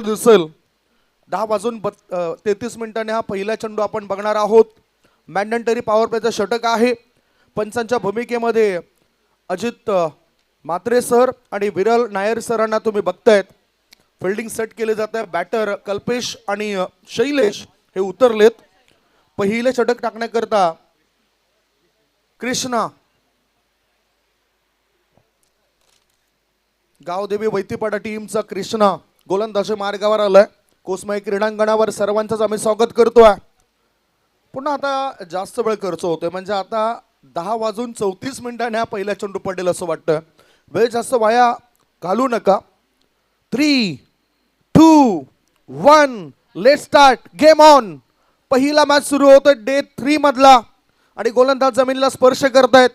दिसेल. 10:33 हा पहिला चेंडू आपण बघणार आहोत. मॅन्डेटरी पॉवर प्लेचं षटक आहे. पंचांच्या भूमिकेमध्ये अजित म्हात्रे सर आणि विरल नायर सरांना तुम्ही बघतायत. फिल्डिंग सेट केले जात आहे. बॅटर कल्पेश आणि शैलेश हे उतरलेत. पहिले षटक टाकण्याकरता कृष्णा गावदेवी वैतीपाडा टीमचा कृष्णा गोलंदाजी मार्गावर आलाय. कोसमाई क्रीडांगणावर सर्वांचंच आम्ही स्वागत करतोय. पुन्हा आता जास्त वेळ खर्च होतोय, म्हणजे आता 10:34 हा पहिला चेंडू पडेल असं वाटतं. वेळ जास्त वाया घालू नका. 3, 2, 1 लेट स्टार्ट गेम ऑन. पहिला मॅच सुरू होतोय डे 3 मधला आणि गोलंदाज जमिनीला स्पर्श करतायत.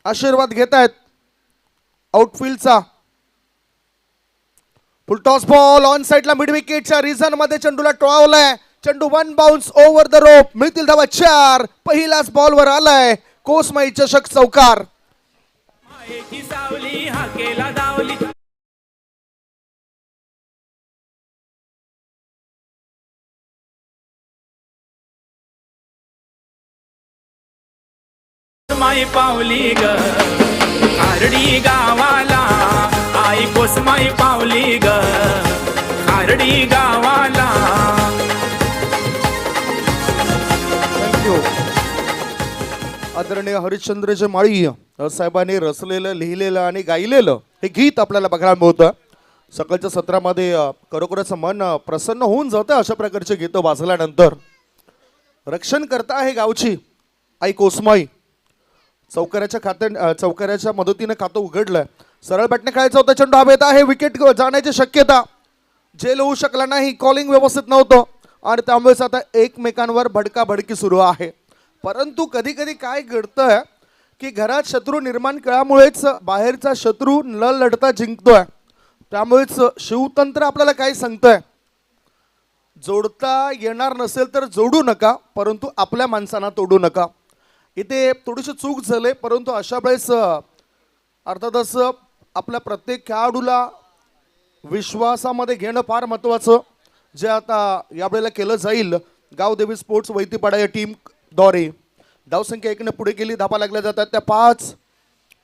आशीर्वाद घेतायत आउटफील्डचा. फुल टॉस बॉल ऑन साइडला मिड विकेटच्या रिझन मध्ये चेंडूला टोळवलाय. चेंडू 1 बाउन्स ओव्हर द रोप. मिळतील धावा 4. पहिल्याच बॉलवर आलाय कोसमाई चषक चौकार. माई पावली ग खारडी गावाला, आई कोसमाई पावली ग खारडी गावाला. थँक्यू. आदरणीय हरिश्चंद्रजी माळी साहेबांनी रचलेलं, लिहिलेलं आणि गायलेलं हे गीत आपल्याला बघायला मिळतं. सकाळच्या सत्रामध्ये खरोखरच मन प्रसन्न होऊन जातं अशा प्रकारचे गीतं वाचल्यानंतर. रक्षण करता आहे गावची आई कोसमाई. चौकऱ्याच्या मदतीने खातं उघडलंय. सरळ बॅटने खेळायचा होता. चेंडू हवेत आहे. विकेट जाण्याची शक्यता. झेल होऊ शकला नाही. कॉलिंग व्यवस्थित नव्हतं आणि त्यामुळेच आता एकमेकांवर भडकाभडकी सुरू आहे. परंतु कधी कधी काय घडतंय की घरात शत्रू निर्माण केल्यामुळेच बाहेरचा शत्रू न लढता जिंकतोय. त्यामुळेच शिवतंत्र आपल्याला काय सांगतंय, जोडता येणार नसेल तर जोडू नका, परंतु आपल्या माणसांना तोडू नका. इथे थोडीशी चूक झाली, परंतु अशा वेळेस अर्थातच आपल्या प्रत्येक खेळाडूला विश्वासामध्ये घेणं फार महत्त्वाचं, जे आता यावेळेला केलं जाईल. गावदेवी स्पोर्ट्स वैतीपाडा या टीमद्वारे धावसंख्या 1 ने पुढे गेली. धाबा लागल्या जातात त्या 5.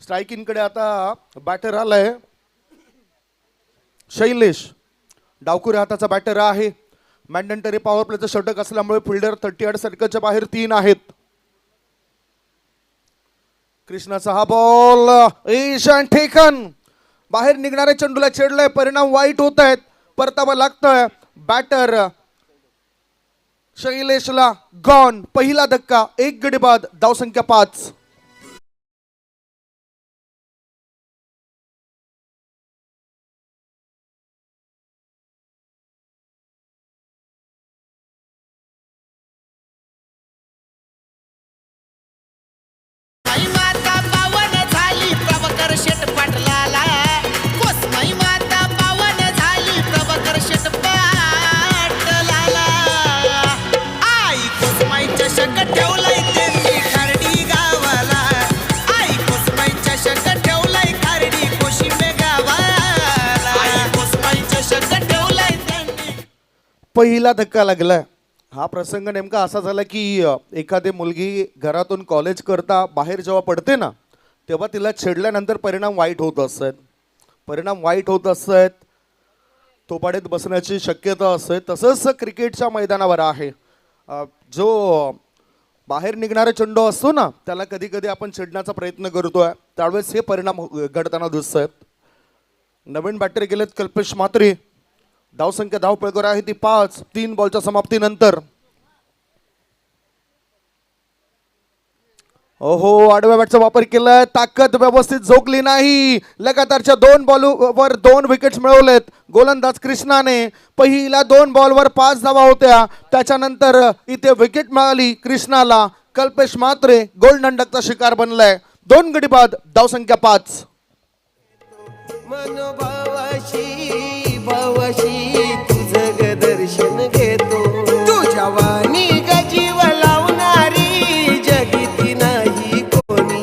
स्ट्रायकिंगकडे आता बॅटर आलाय शैलेश. डावकुरे हाताचा बॅटर आहे. मॅन्डेटरी पॉवर प्लेचं षटक असल्यामुळे फिल्डर 38 सर्कलच्या बाहेर 3 आहेत. कृष्णाचा हा बॉल ईशान ठेकन बाहेर निघणाऱ्या चेंडूला छेडलाय. परिणाम वाईट होत आहेत. परतावा लागतोय. बॅटर शैलेशला गॉन. पहिला धक्का. 1 गडी बाद. धावसंख्या 5. पहिला धक्का लागलाय. हा प्रसंग नेमका असा झाला की एखादी मुलगी घरातून कॉलेज करता बाहेर जेव्हा पडते ना, तेव्हा तिला छेडल्यानंतर परिणाम वाईट होत असतात. तोपाडीत बसण्याची शक्यता असते. तसंच क्रिकेटच्या मैदानावर आहे. जो बाहेर निघणारा चेंडू असतो ना, त्याला कधी कधी आपण छेडण्याचा प्रयत्न करतोय, त्यावेळेस हे परिणाम घडताना दिसत आहेत. नवीन बॅटर गेलेत कल्पेश म्हात्रे. धावसंख्या धावपळकर आहे ती 5. 3 बॉलच्या समाप्तीनंतर. ओहो, आडव्या बॅटचा वापर केलाय. ताकद व्यवस्थित झोकली नाही. लगातारच्या 2 बॉलवर 2 विकेट्स मिळवलेत गोलंदाज कृष्णाने. पहिल्या 2 बॉलवर 5 धावा होत्या. त्याच्यानंतर इथे विकेट मिळाली कृष्णाला. कल्पेश म्हात्रे गोल्डन डकचा शिकार बनलाय. 2 गडी बाद. धावसंख्या 5. भावाशी तुझं ग दर्शन घेतो. तुझ्या वाणी गजीव लावणारी जगती नाही कोणी.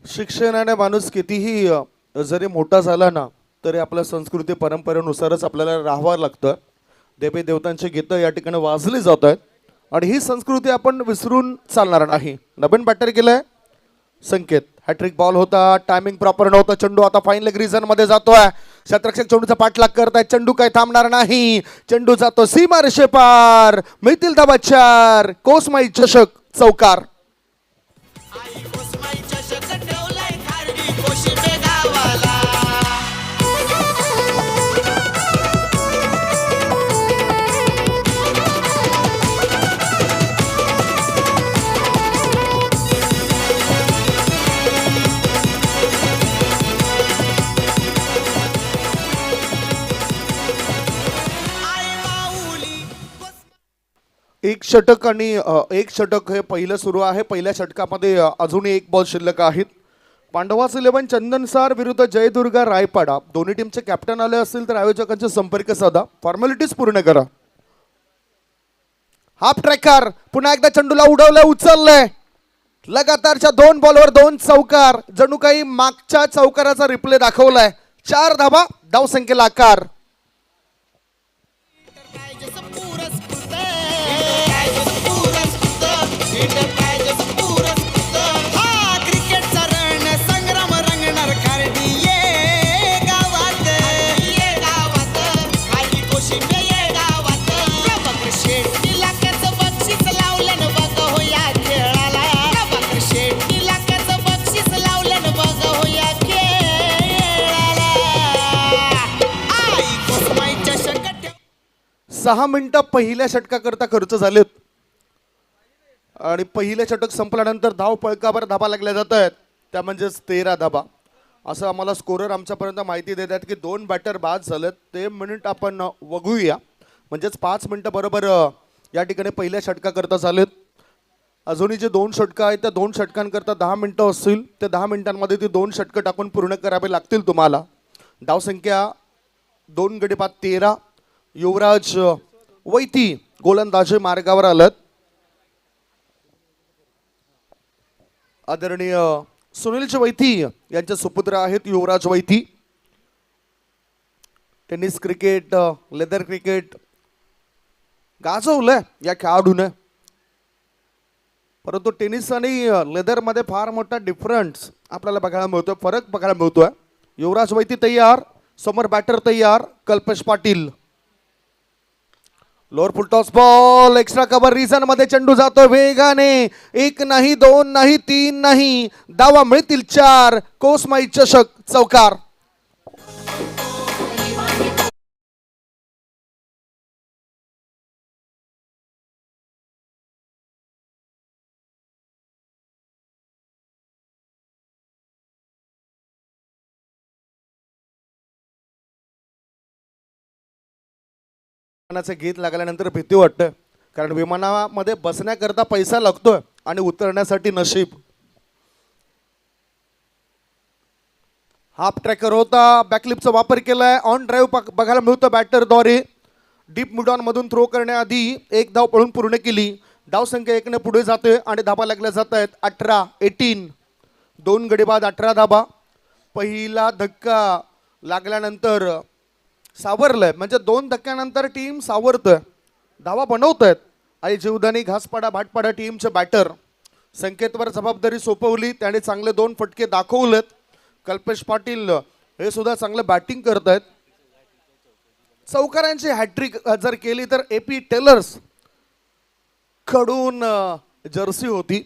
शिक्षणाने माणूस कितीही जरी मोठा झाला ना तरी आपल्या संस्कृती परंपरेनुसारच आपल्याला राहावं लागतं. देवी देवतांची गीतं या ठिकाणी वाजली जात आहेत आणि ही संस्कृती आपण विसरून चालणार नाही. नवीन बॅटर केलंय संकेत, हॅट्रिक बॉल होता, टायमिंग प्रॉपर नव्हता, चेंडू आता फाईन लेग रिझन मध्ये जातोय, क्षेत्ररक्षक चेंडूचा पाठलाग करताय, चेंडू काय थांबणार नाही, चेंडू जातो सीमा रेषेपार, मिळतील धावा 4, कोसमाई चषक चौकार. आई कोसमाई चषक ठेवलाय खारडी कोशिंबे गावाला. आई माऊली एक षटक आणि एक षटक हे पहिलं सुरू आहे. पहिल्या षटकामध्ये अजूनही एक बॉल शिल्लक आहेत. पांडवास 11 चंदनसार विरुद्ध जयदुर्गा रायपाडा. दोन्ही टीमचे कॅप्टन आले असतील तर आयोजकांचे संपर्क साधा, फॉर्मॅलिटीज पूर्ण करा. हाफ ट्रॅकर पुन्हा एकदा चेंडूला उडवलंय, उचललंय, लगातारच्या 2 बॉलवर 2 चौकार, जणू काही मागच्या चौकाराचा रिप्ले दाखवलाय. 4 धाबा, धावसंख्येला आकार. क्रिकेटचा रण संग्राम रंगणार खारडी ये गावात, ये गावात खारडी कोशिंबे ये गावात. प्रभाकर शेठ इलाक्याचं बक्षीस लावलं न बघ हो या खेळाला. प्रभाकर शेठ इलाक्याचं बक्षीस लावलं न बघ हो या खेळाला. आई कोसमाई चषक 6 मिनिटं पहिल्या षटकाकरता खर्च झालेत आणि पहिले षटक संपल्यानंतर धाव पळकावर धाबा लागल्या जात आहेत, त्या म्हणजेच 13 धाबा. असं आम्हाला स्कोरर आमच्यापर्यंत माहिती देत आहेत की 2 बॅटर बाद झालेत. ते मिनिट आपण बघूया, म्हणजेच 5 मिनिटं बरोबर या ठिकाणी पहिल्या षटकाकरता झालेत. अजूनही जे 2 षटकं आहेत त्या 2 षटकांकरता 10 मिनिटं असतील. ते 10 मिनिटांमध्ये ती 2 षटकं टाकून पूर्ण करावे लागतील तुम्हाला. धावसंख्या 2 गडी बाद 13. युवराज वैती गोलंदाजी मार्गावर आलेत. आदरणीय सुनील वैती यांचे सुपुत्र आहेत युवराज वैती. टेनिस क्रिकेट, लेदर क्रिकेट गाजवलंय या खेळाडूने, परंतु टेनिस आणि लेदरमध्ये फार मोठा डिफरन्स आपल्याला बघायला मिळतोय, फरक बघायला मिळतोय. युवराज वैती तयार, समोर बॅटर तयार, कल्पेश पाटील. लोअर फुल toss ball, extra cover reason मध्ये चेंडू जातो वेगाने. 1 नाही, 2 नाही, 3 नाही, धावा मिळतील 4, कोसमाई चषक चौकार. विमानाचे गीत लागल्यानंतर भीती वाटतं, कारण विमानामध्ये बसण्याकरता पैसा लागतोय आणि उतरण्यासाठी नशीब. हाफ ट्रॅकर होता, बॅकलिपचा वापर केलाय, ऑन ड्राईव्ह बघायला मिळतं बॅटरद्वारे. डीप मिडॉन मधून थ्रो करण्याआधी 1 धाव पळून पूर्ण केली. धावसंख्या 1 ने पुढे जाते आणि धाबा लागल्या जात आहेत 18. 2 गडी बाद 18 धाबा. पहिला धक्का लागल्यानंतर सावरलंय, म्हणजे 2 धक्क्यानंतर टीम सावरतोय, धावा बनवत आहेत. आई जीवदानी घासपाडा भाटपाडा टीमचे बॅटर संकेतवर जबाबदारी सोपवली, त्याने चांगले 2 फटके दाखवलेत. कल्पेश पाटील हे सुद्धा चांगलं बॅटिंग करत आहेत. चौकारांची हॅट्रिक जर केली तर AP टेलर्स कडून जर्सी होती.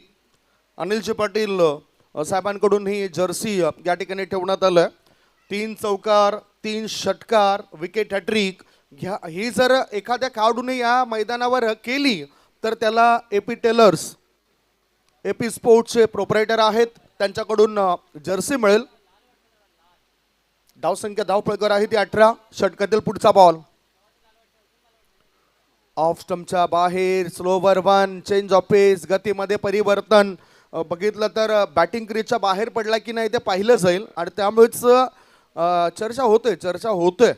अनिलजी पाटील साहेबांकडून ही जर्सी या ठिकाणी ठेवण्यात आलं. 3 चौकार, 3 षटकार, विकेट हॅट्रिक घ्या. ही जर एखाद्या खेळाडूने या मैदानावर केली तर त्याला AP टेलर्स, AP स्पोर्ट्सचे प्रोप्रायटर आहेत, त्यांच्याकडून जर्सी मिळेल. धावसंख्या धावपळकर आहे ती 18. षटकातील पुढचा बॉल ऑफ स्टंपच्या बाहेर, स्लोवर 1, चेंज ऑफ पेस, गतीमध्ये परिवर्तन. बघितलं तर बॅटिंग क्रीजच्या बाहेर पडला की नाही ते पाहिलं जाईल आणि त्यामुळेच चर्चा होते.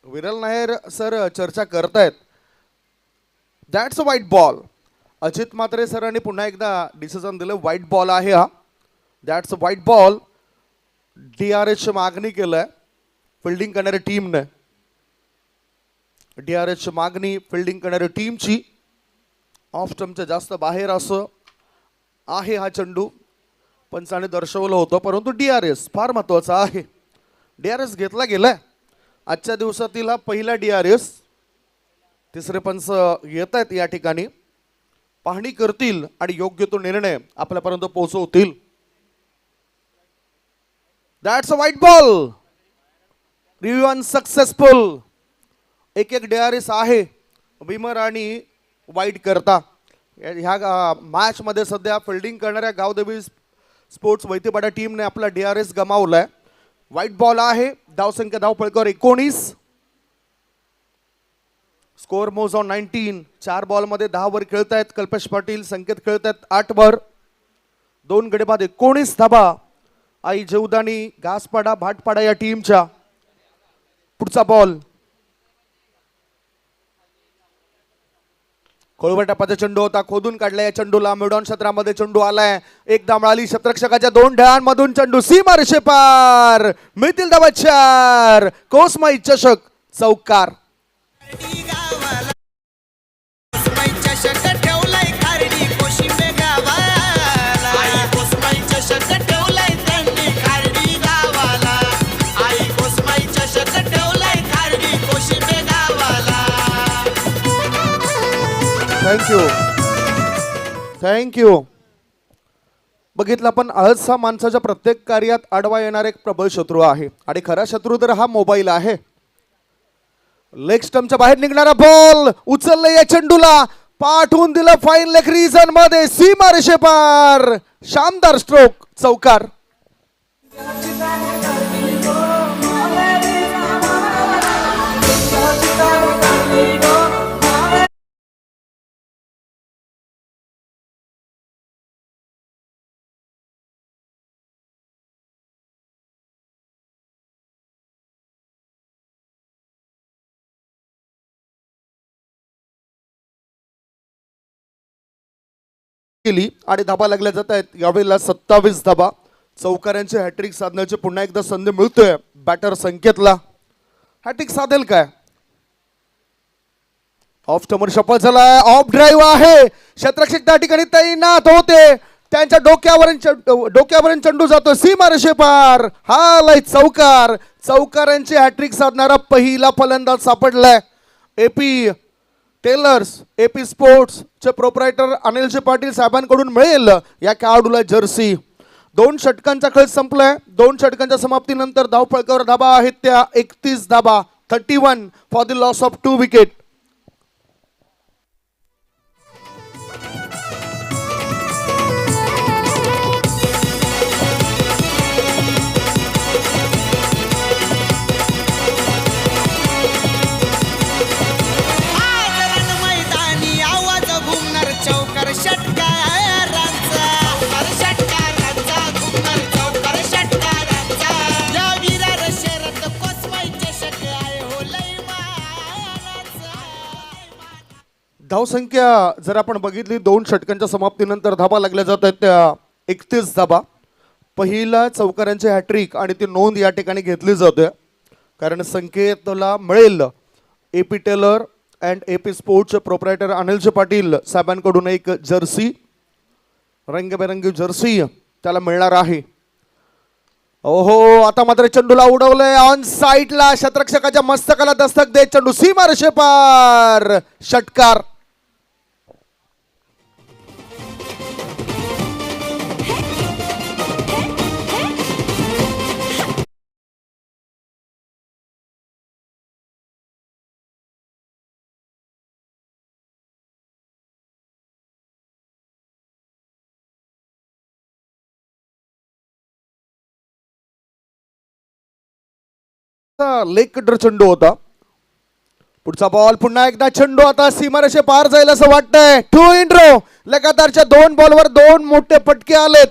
विरल नायर सर चर्चा करतायत. That's a white ball. Ajit Mhatre सरांनी पुन्हा एकदा डिसिजन दिलं, व्हाईट बॉल आहे हा. That's a white ball. DRSची मागणी केलंय फिल्डिंग करणाऱ्या टीमने. DRSची मागणी फिल्डिंग करणाऱ्या टीमची. ऑफ स्टंपच्या जास्त बाहेर असं आहे हा चेंडू. पंचाने दर्शवलं होतं, परंतु DRS फार महत्वाचा आहे. DRS घेतला गेलाय. आजच्या दिवसातील हा पहिला DRS. तिसरे पंच येत आहेत या ठिकाणी, पाहणी करतील आणि योग्य तो निर्णय आपल्यापर्यंत पोहोचवतील. That's a white ball. Review unsuccessful. एक DRS आहे विमर आणि वाईट करता. ह्या मॅच मध्ये सध्या फिल्डिंग करणाऱ्या गावदेवी स्पोर्ट्स वैतीपाडा टीमने आपला DRS गमावलाय. व्हाईट बॉल आहे. धावसंख्या धावफलकावर 19. स्कोअर मोज ऑन 19. 4 बॉलमध्ये 10 वर खेळतायत कल्पेश पाटील. संकेत खेळतायत 8 वर. 2 गडी बाद 19 धाबा. आई जेवदानी घासपाडा भाटपाडा या टीमच्या. पुढचा बॉल. खोळवटापाचा चेंडू होता, खोदून काढला. या चेंडूला मिडॉन क्षेत्रामध्ये चेंडू आलाय. एकदा मिळाली क्षेत्ररक्षकाच्या 2 ढळांमधून चेंडू सीमारेषे पार. मिळतील धावा 4. कोसमाई चषक चौकार. गावाला कोसमाई चषक ठेवलाय खारडी कोशिंबे गावाला. आई कोसमाई चषक ठेवलाय त्यांनी खारडी गावाला. आई कोसमाई चषक ठेवलाय खारडी कोशिंबे गावाला. थँक्यू. बघितलं पण आळस हा माणसाच्या प्रत्येक कार्यात आडवा येणारा एक प्रबळ शत्रू आहे आणि खरा शत्रू तर हा मोबाईल आहे. लेग स्टंपच्या बाहेर निघणारा बॉल उचलला. या चेंडूला पाठवून दिलं फाईन लेग रिजन मध्ये. सीमारेषे पार. शानदार स्ट्रोक चौकार. केली आणि धाबा लागल्या जात आहेत. यावेळेला 27 धाबा. चौकारांची हॅट्रिक साधण्याची पुन्हा एकदा संधी मिळतोय बॅटर संकेतला. हॅट्रिक साधेल काय? ऑफ स्टंपर सफल झालाय. ऑफ ड्राईव्ह आहे. क्षेत्ररक्षक त्या ठिकाणी तैनात होते. त्यांच्या डोक्यावरून चेंडू जातो सीमारेषे पार. हा लय चौकार. चौकारांची हॅट्रिक साधणारा पहिला फलंदाज सापडलाय. AP टेलर्स AP स्पोर्ट्स चे प्रोप्रायटर अनिलजी पाटील साहेबांकडून मिळेल या खेळाडूला जर्सी. 2 षटकांचा खेळ संपलाय. 2 षटकांच्या समाप्तीनंतर धावफलकावर धाबा आहेत त्या 31 धाबा. 31 for the loss of 2 wicket. धावसंख्या जर आपण बघितली 2 षटकांच्या समाप्तीनंतर धाबा लागल्या जात आहेत त्या 31 धाबा. पहिला चौकारांची हॅट्रिक आणि ती नोंद या ठिकाणी घेतली जाते कारण संकेतला मिळेल AP टेलर अँड AP स्पोर्ट्सचे प्रोप्रायटर अनिलजी पाटील साहेबांकडून एक जर्सी. रंगबेरंगी जर्सी त्याला मिळणार आहे. ओहो, आता मात्र चेंडूला उडवलंय ऑन साईडला. क्षेत्ररक्षकाच्या मस्तकाला दस्तक देत चेंडू सीमारेषे पार. षटकार. लेग कटर चेंडू होता. पुढचा बॉल पुन्हा एकदा चेंडू आता सीमारेषे पार जाईल असं वाटतंय. 2 इन रो. लगातारच्या 2 बॉलवर 2 मोठे फटके आलेत.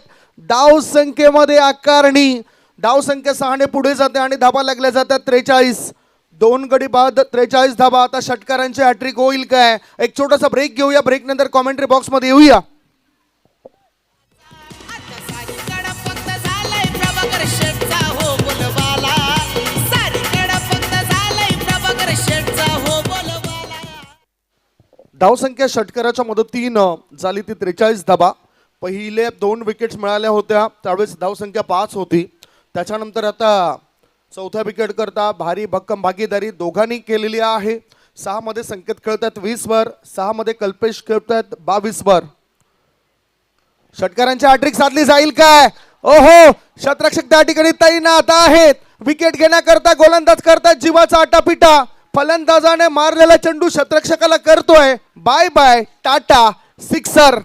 धाव संख्येमध्ये आकारणी. धाव संख्या 6 ने पुढे जाते आणि धाबा लागल्या जातात 43. 2 गडी बाद 43 धाबा. आता षटकारांची हॅट्रिक होईल काय? एक छोटासा ब्रेक घेऊया. ब्रेक नंतर कॉमेंट्री बॉक्स मध्ये येऊया. आता सारी गणपत धावसंख्या षटकाराच्या मदतीनं झाली ती 43 धाबा. पहिले 2 विकेट्स मिळाल्या होत्या, त्यावेळेस धावसंख्या 5 होती. त्याच्यानंतर आता चौथ्या विकेट करता भारी भक्कम भागीदारी दोघांनी केलेली आहे. 6 मध्ये संकेत खेळतात 20 वर, 6 मध्ये कल्पेश खेळतात 22 वर. षटकारांची हॅट्रिक साधली जाईल काय? ओहो, शतरक्षक त्या ठिकाणी तैनात आहेत. विकेट घेण्याकरता गोलंदाज करतात जीवाचा आटापिटा. फलंदाजाने मारलेला चेंडू शतरक्षकाला करतोय बाय बाय टाटा, सिक्सर.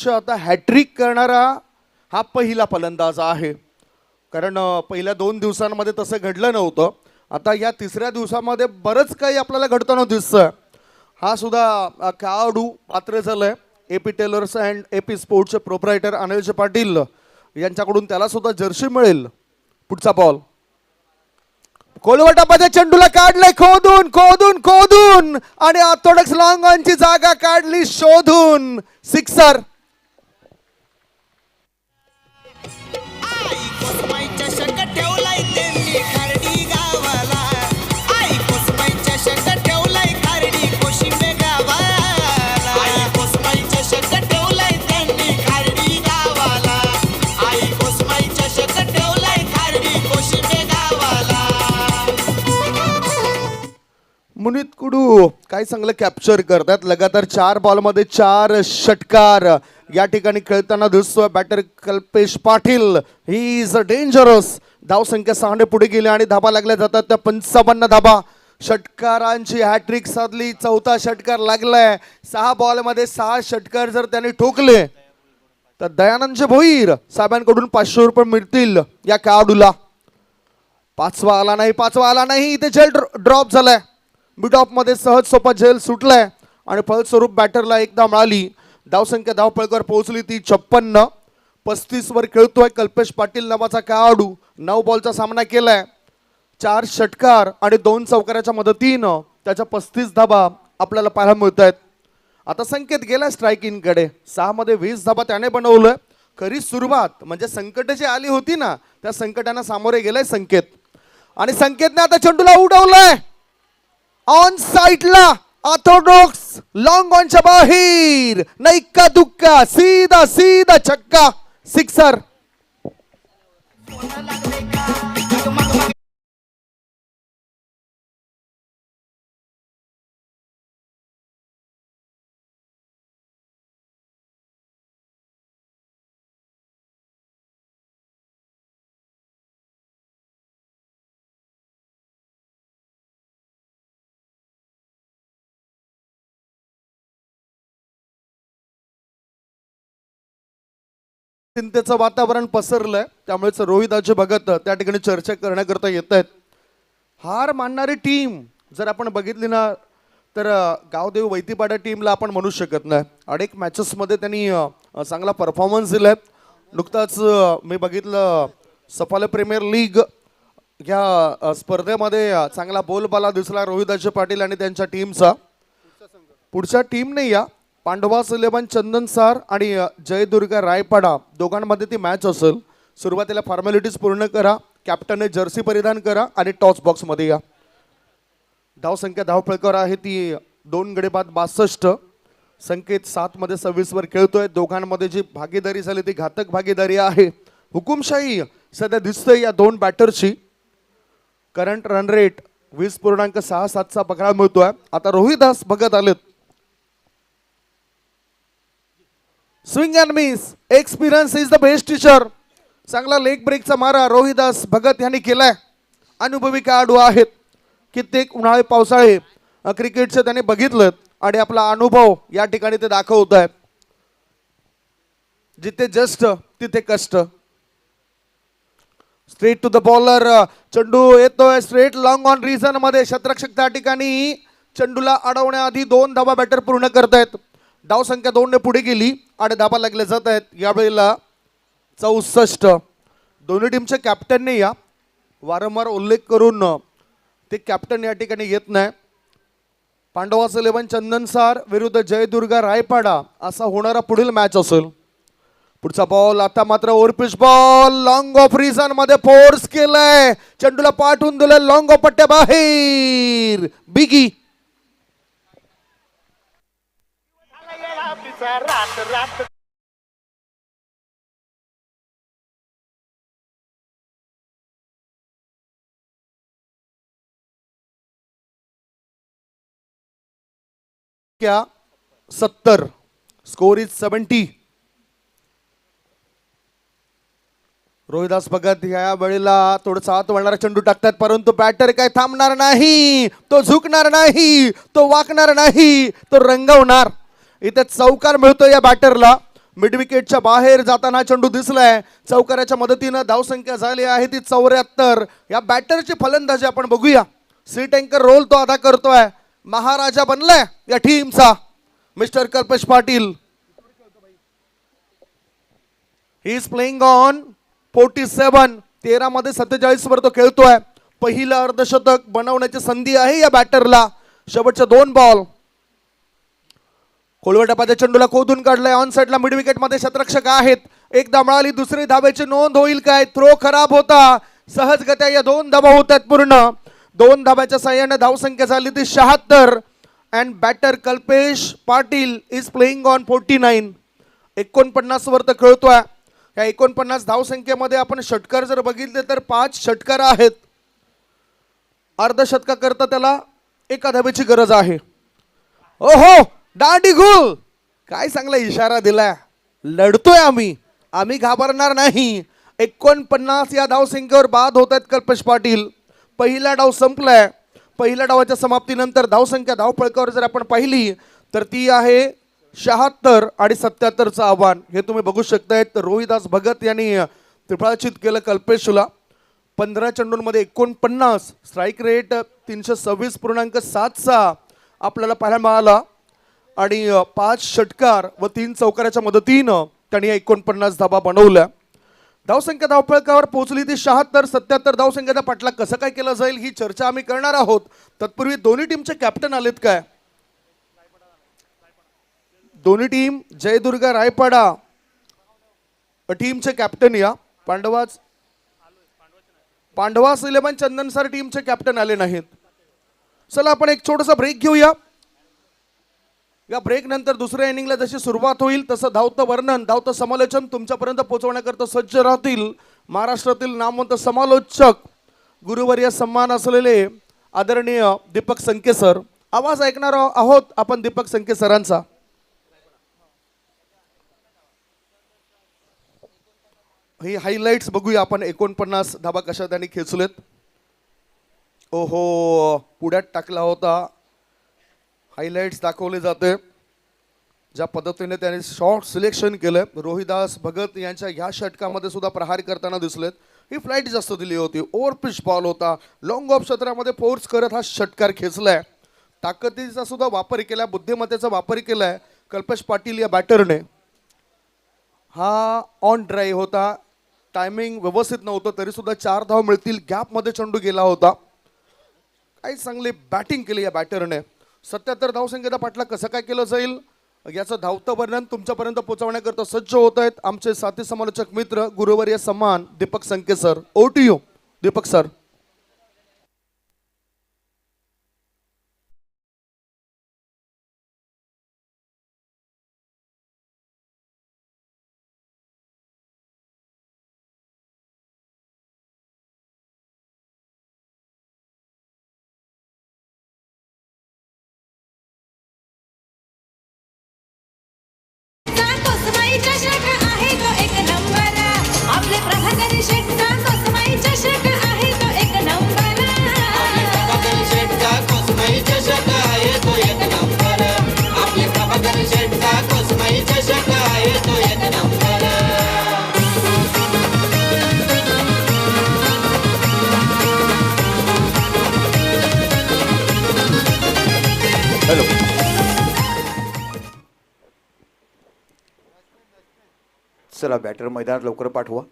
आता हॅट्रिक करणारा हा पहिला फलंदाज आहे. कारण पहिल्या 2 दिवसांमध्ये तसं घडलं नव्हतं. आता या 3ऱ्या दिवसामध्ये बरंच काही आपल्याला घडताना दिसतंय. हा सुद्धा खेळाडू पात्र झालाय. AP टेलर्स अँड AP स्पोर्ट्सचे प्रोप्रायटर अनिल पाटील यांच्याकडून त्याला सुद्धा जर्सी मिळेल. पुढचा बॉल कोलवटामध्ये चेंडूला काढलंय खोदून खोदून खोदून आणि ऑर्थोडॉक्स लॉंग ऑनची जागा काढली शोधून, सिक्सर. आई कोसमाई चषक ठेवलाय त्यांनी खारडी गावाला. आई कोसमाई चषक ठेवलाय खारडी कोशिंबे गावाला. आई कोसमाई चषक ठेवलाय त्यांनी खारडी गावाला. आई कोसमाई चषक ठेवलाय खारडी कोशिंबे गावाला. मुनीत कुडू काय चांगलं कॅप्चर करतात. लगातार 4 बॉलमध्ये 4 षटकार या ठिकाणी खेळताना दिसतोय batter Kalpesh Patil. He is a dangerous. धावसंख्या 6 ने पुढे गेली आणि धाबा लागल्या जातात त्या 55 धाबा. षटकारांची हॅट्रिक साधली, 4था षटकार लागलाय. 6 बॉलमध्ये 6 षटकार जर त्यांनी ठोकले तर दयानंद भोईर साहेबांकडून 500 रुपये मिळतील या खेळाडूला. 5वा आला नाही. इथे झेल ड्रॉप झालाय. मिड ऑफ मध्ये सहज सोपा झेल सुटलाय आणि फलस्वरूप बॅटरला एकदा मिळाली. धावसंख्या धावपळकर पोहोचली ती 56. 35 वर खेळतोय कल्पेश पाटील नावाचा खेळाडू. 9 बॉलचा सामना केलाय. 4 षटकार आणि 2 चौकाराच्या मदतीनं त्याच्या 35 धाबा आपल्याला पाहायला मिळत आहेत. आता संकेत गेलाय स्ट्रायकिंग कडे. 6 मध्ये 20 धाबा त्याने बनवलंय. खरी सुरुवात म्हणजे संकट जी आली होती ना, त्या संकटांना सामोरे गेलाय संकेत. आणि संकेतने आता चेंडूला उडवलाय ऑन साइडला. ऑर्थोडॉक्स लॉंग ऑनच्या बाहेर. नाही का दुक्का, सीधा सीधा छक्का, सिक्सर. चिंतेचं वातावरण पसरलंय, त्यामुळेच रोहिदाजी भगत त्या ठिकाणी चर्चा करण्याकरता येत आहेत. हार मानणारी टीम जर आपण बघितली ना तर गावदेव वैतीपाडा टीमला आपण म्हणू शकत नाही. अनेक मॅचेसमध्ये त्यांनी चांगला परफॉर्मन्स दिलाय. नुकताच मी बघितलं सफाले प्रीमियर लीग या स्पर्धेमध्ये चांगला बोलबाला दिसला रोहिदाजी पाटील आणि त्यांच्या टीमचा. पुढच्या टीमने या पांडवास 11 चंदन सार आणि जयदुर्गा रायपाडा दोघांमध्ये ती मॅच असेल. सुरुवातीला फॉर्मॅलिटीज पूर्ण करा, कॅप्टनने जर्सी परिधान करा आणि टॉस बॉक्समध्ये या. धावसंख्या धावपळकर आहे ती 2 गडी बाद 62. संकेत 7 मध्ये 26 वर खेळतोय. दोघांमध्ये जी भागीदारी झाली ती घातक भागीदारी आहे. हुकुमशाही सध्या दिसतंय या 2 बॅटरची. करंट रन रेट 20.67चा बघायला मिळतोय. आता रोहिदास भगत आलेत. Swing and miss, experience is the best teacher. चांगला लेग ब्रेकचा मारा रोहिदास भगत यांनी केलाय. अनुभवी खेळाडू आहेत. कित्येक उन्हाळे पावसाळे क्रिकेटचे त्यांनी बघितलं आणि आपला अनुभव या ठिकाणी ते दाखवत आहेत. जिथे जस्ट तिथे कष्ट. Straight to the bowler. चेंडू येतोय स्ट्रेट लॉंग ऑन रिझन मध्ये. शतरक्षक त्या ठिकाणी चेंडूला अडवण्याआधी 2 धाबा बॅटर पूर्ण करतायत. धावसंख्या 2 ने पुढे गेली आणि धाबा लागले जात आहेत. यावेळेला 64. दोन्ही टीमच्या कॅप्टनने या वारंवार उल्लेख करून ते कॅप्टन या ठिकाणी येत नाही. पांडवाचं 11 चंदनसार विरुद्ध जयदुर्गा रायपाडा असा होणारा पुढील मॅच असेल. पुढचा बॉल आता मात्र overpitch ball long of reason मध्ये फोर्स केलाय, चेंडूला पाठवून दिलं लॉंग ऑफ पट्ट्या बाहेर. बिगी क्या 70 स्कोर इज 70. रोहिदास भगत या वेळेला थोडंसं आत वळणारा चेंडू टाकतात, परंतु बॅटर काय थांबणार नाही, तो झुकणार नाही, तो वाकणार नाही, तो रंगवणार. इथे चौकार मिळतो या बॅटरला. मिड विकेटच्या बाहेर जाताना चेंडू दिसलाय. चौकाराच्या मदतीनं धावसंख्या झाली आहे ती 74. या बॅटरची फलंदाजी आपण बघूया. सी टँकर रोल तो अदा करतोय. महाराजा बनलाय या टीमचा mister Kalpesh Patil. He is playing on 47. 13 मध्ये 47 वर तो खेळतोय. पहिलं अर्धशतक बनवण्याची संधी आहे या बॅटरला. शेवटचे 2 बॉल. खोलवटापाच्या चेंडूला खोदून काढलाय. ऑन साइडला मिड विकेट मध्ये शतरक्षक आहेत. एकदा मिळाली दुसरी धावेची नोंद होईल काय? थ्रो खराब होता. सहजगत्या या 2 धावा होतात पूर्ण. 2 धाब्याच्या साह्याने धावसंख्या झाली ती 76. And batter Kalpesh Patil is playing on 49. 49 वर तर खेळतोय. या 49 धावसंख्येमध्ये आपण षटकार जर बघितले तर 5 षटकार आहेत. अर्धशतका करता त्याला 1 धावेची गरज आहे. ओहो दांडी गुल, काय चांगला इशारा दिलाय. लढतोय आम्ही घाबरणार नाही. 49 या धावसंख्येवर बाद होत आहेत कल्पेश पाटील. पहिला डाव संपलाय. पहिल्या डावाच्या समाप्तीनंतर धावसंख्या धावफलकावर जर आपण पाहिली तर ती आहे 76 आणि 77चं आव्हान. हे तुम्ही बघू शकतायत. रोहिदास भगत यांनी त्रिफळाचित केलं कल्पेशला. 15 चेंडूंमध्ये 49. स्ट्राईक रेट 326.7 आपल्याला पाहायला मिळाला. आणि 5 षटकार व 3 चौकाराच्या मदतीनं त्यांनी 49 धाबा बनवल्या. धावसंख्या धावफलकावर पोहोचली ती 76. 77 धावसंख्येचा पाठला कसं काय केलं जाईल ही चर्चा आम्ही करणार आहोत. तत्पूर्वी दोन्ही टीमचे कॅप्टन आलेत काय? दोन्ही टीम जयदुर्गा रायपाडा टीमचे कॅप्टन या. पांडवास 11 चंदनसर टीमचे कॅप्टन आले नाहीत. चला आपण एक छोटासा ब्रेक घेऊया. या ब्रेक नंतर दुसऱ्या इनिंगला जशी सुरुवात होईल तसं धावतं वर्णन, धावतं समालोचन तुमच्यापर्यंत पोहोचवण्याकरता सज्ज राहतील महाराष्ट्रातील नामवंत समालोचक गुरुवर्य सन्मान असलेले आदरणीय दीपक संके सर. आवाज ऐकणार आहोत आपण दीपक संके सरांचा. ही हायलाइट्स बघूया आपण. 49 धाबा कशा त्यांनी खेचलेत. ओहो पुढ्यात टाकला होता. हायलाइट्स दाखवले जाते ज्या पद्धतीने त्याने शॉट सिलेक्शन केलं. रोहिदास भगत यांच्या ह्या षटकामध्ये सुद्धा प्रहार करताना दिसलेत. ही फ्लाईट जास्त दिली होती. ओव्हर पिच बॉल होता. लॉंग ऑफ क्षेत्रामध्ये फोर्स करत हा षटकार खेचलाय. ताकदीचा सुद्धा वापर केलाय, बुद्धिमत्तेचा वापर केलाय कल्पेश पाटील या बॅटरने. हा ऑन ड्राईव्ह होता. टायमिंग व्यवस्थित नव्हतं तरी सुद्धा 4 धाव मिळतील गॅपमध्ये चेंडू गेला होता. काही चांगली बॅटिंग केली या बॅटरने. 77 धावसंख्येचा पाठला कसं काय केलं जाईल याचं धावतं वर्णन तुमच्यापर्यंत पोहोचवण्याकरता सज्ज होत आहेत आमचे साथी समालोचक मित्र गुरुवर्य सन्मान Deepak Sanke sir. Over to you Deepak sir. Hello. चला बॅटर मैदानात लवकर पाठवा.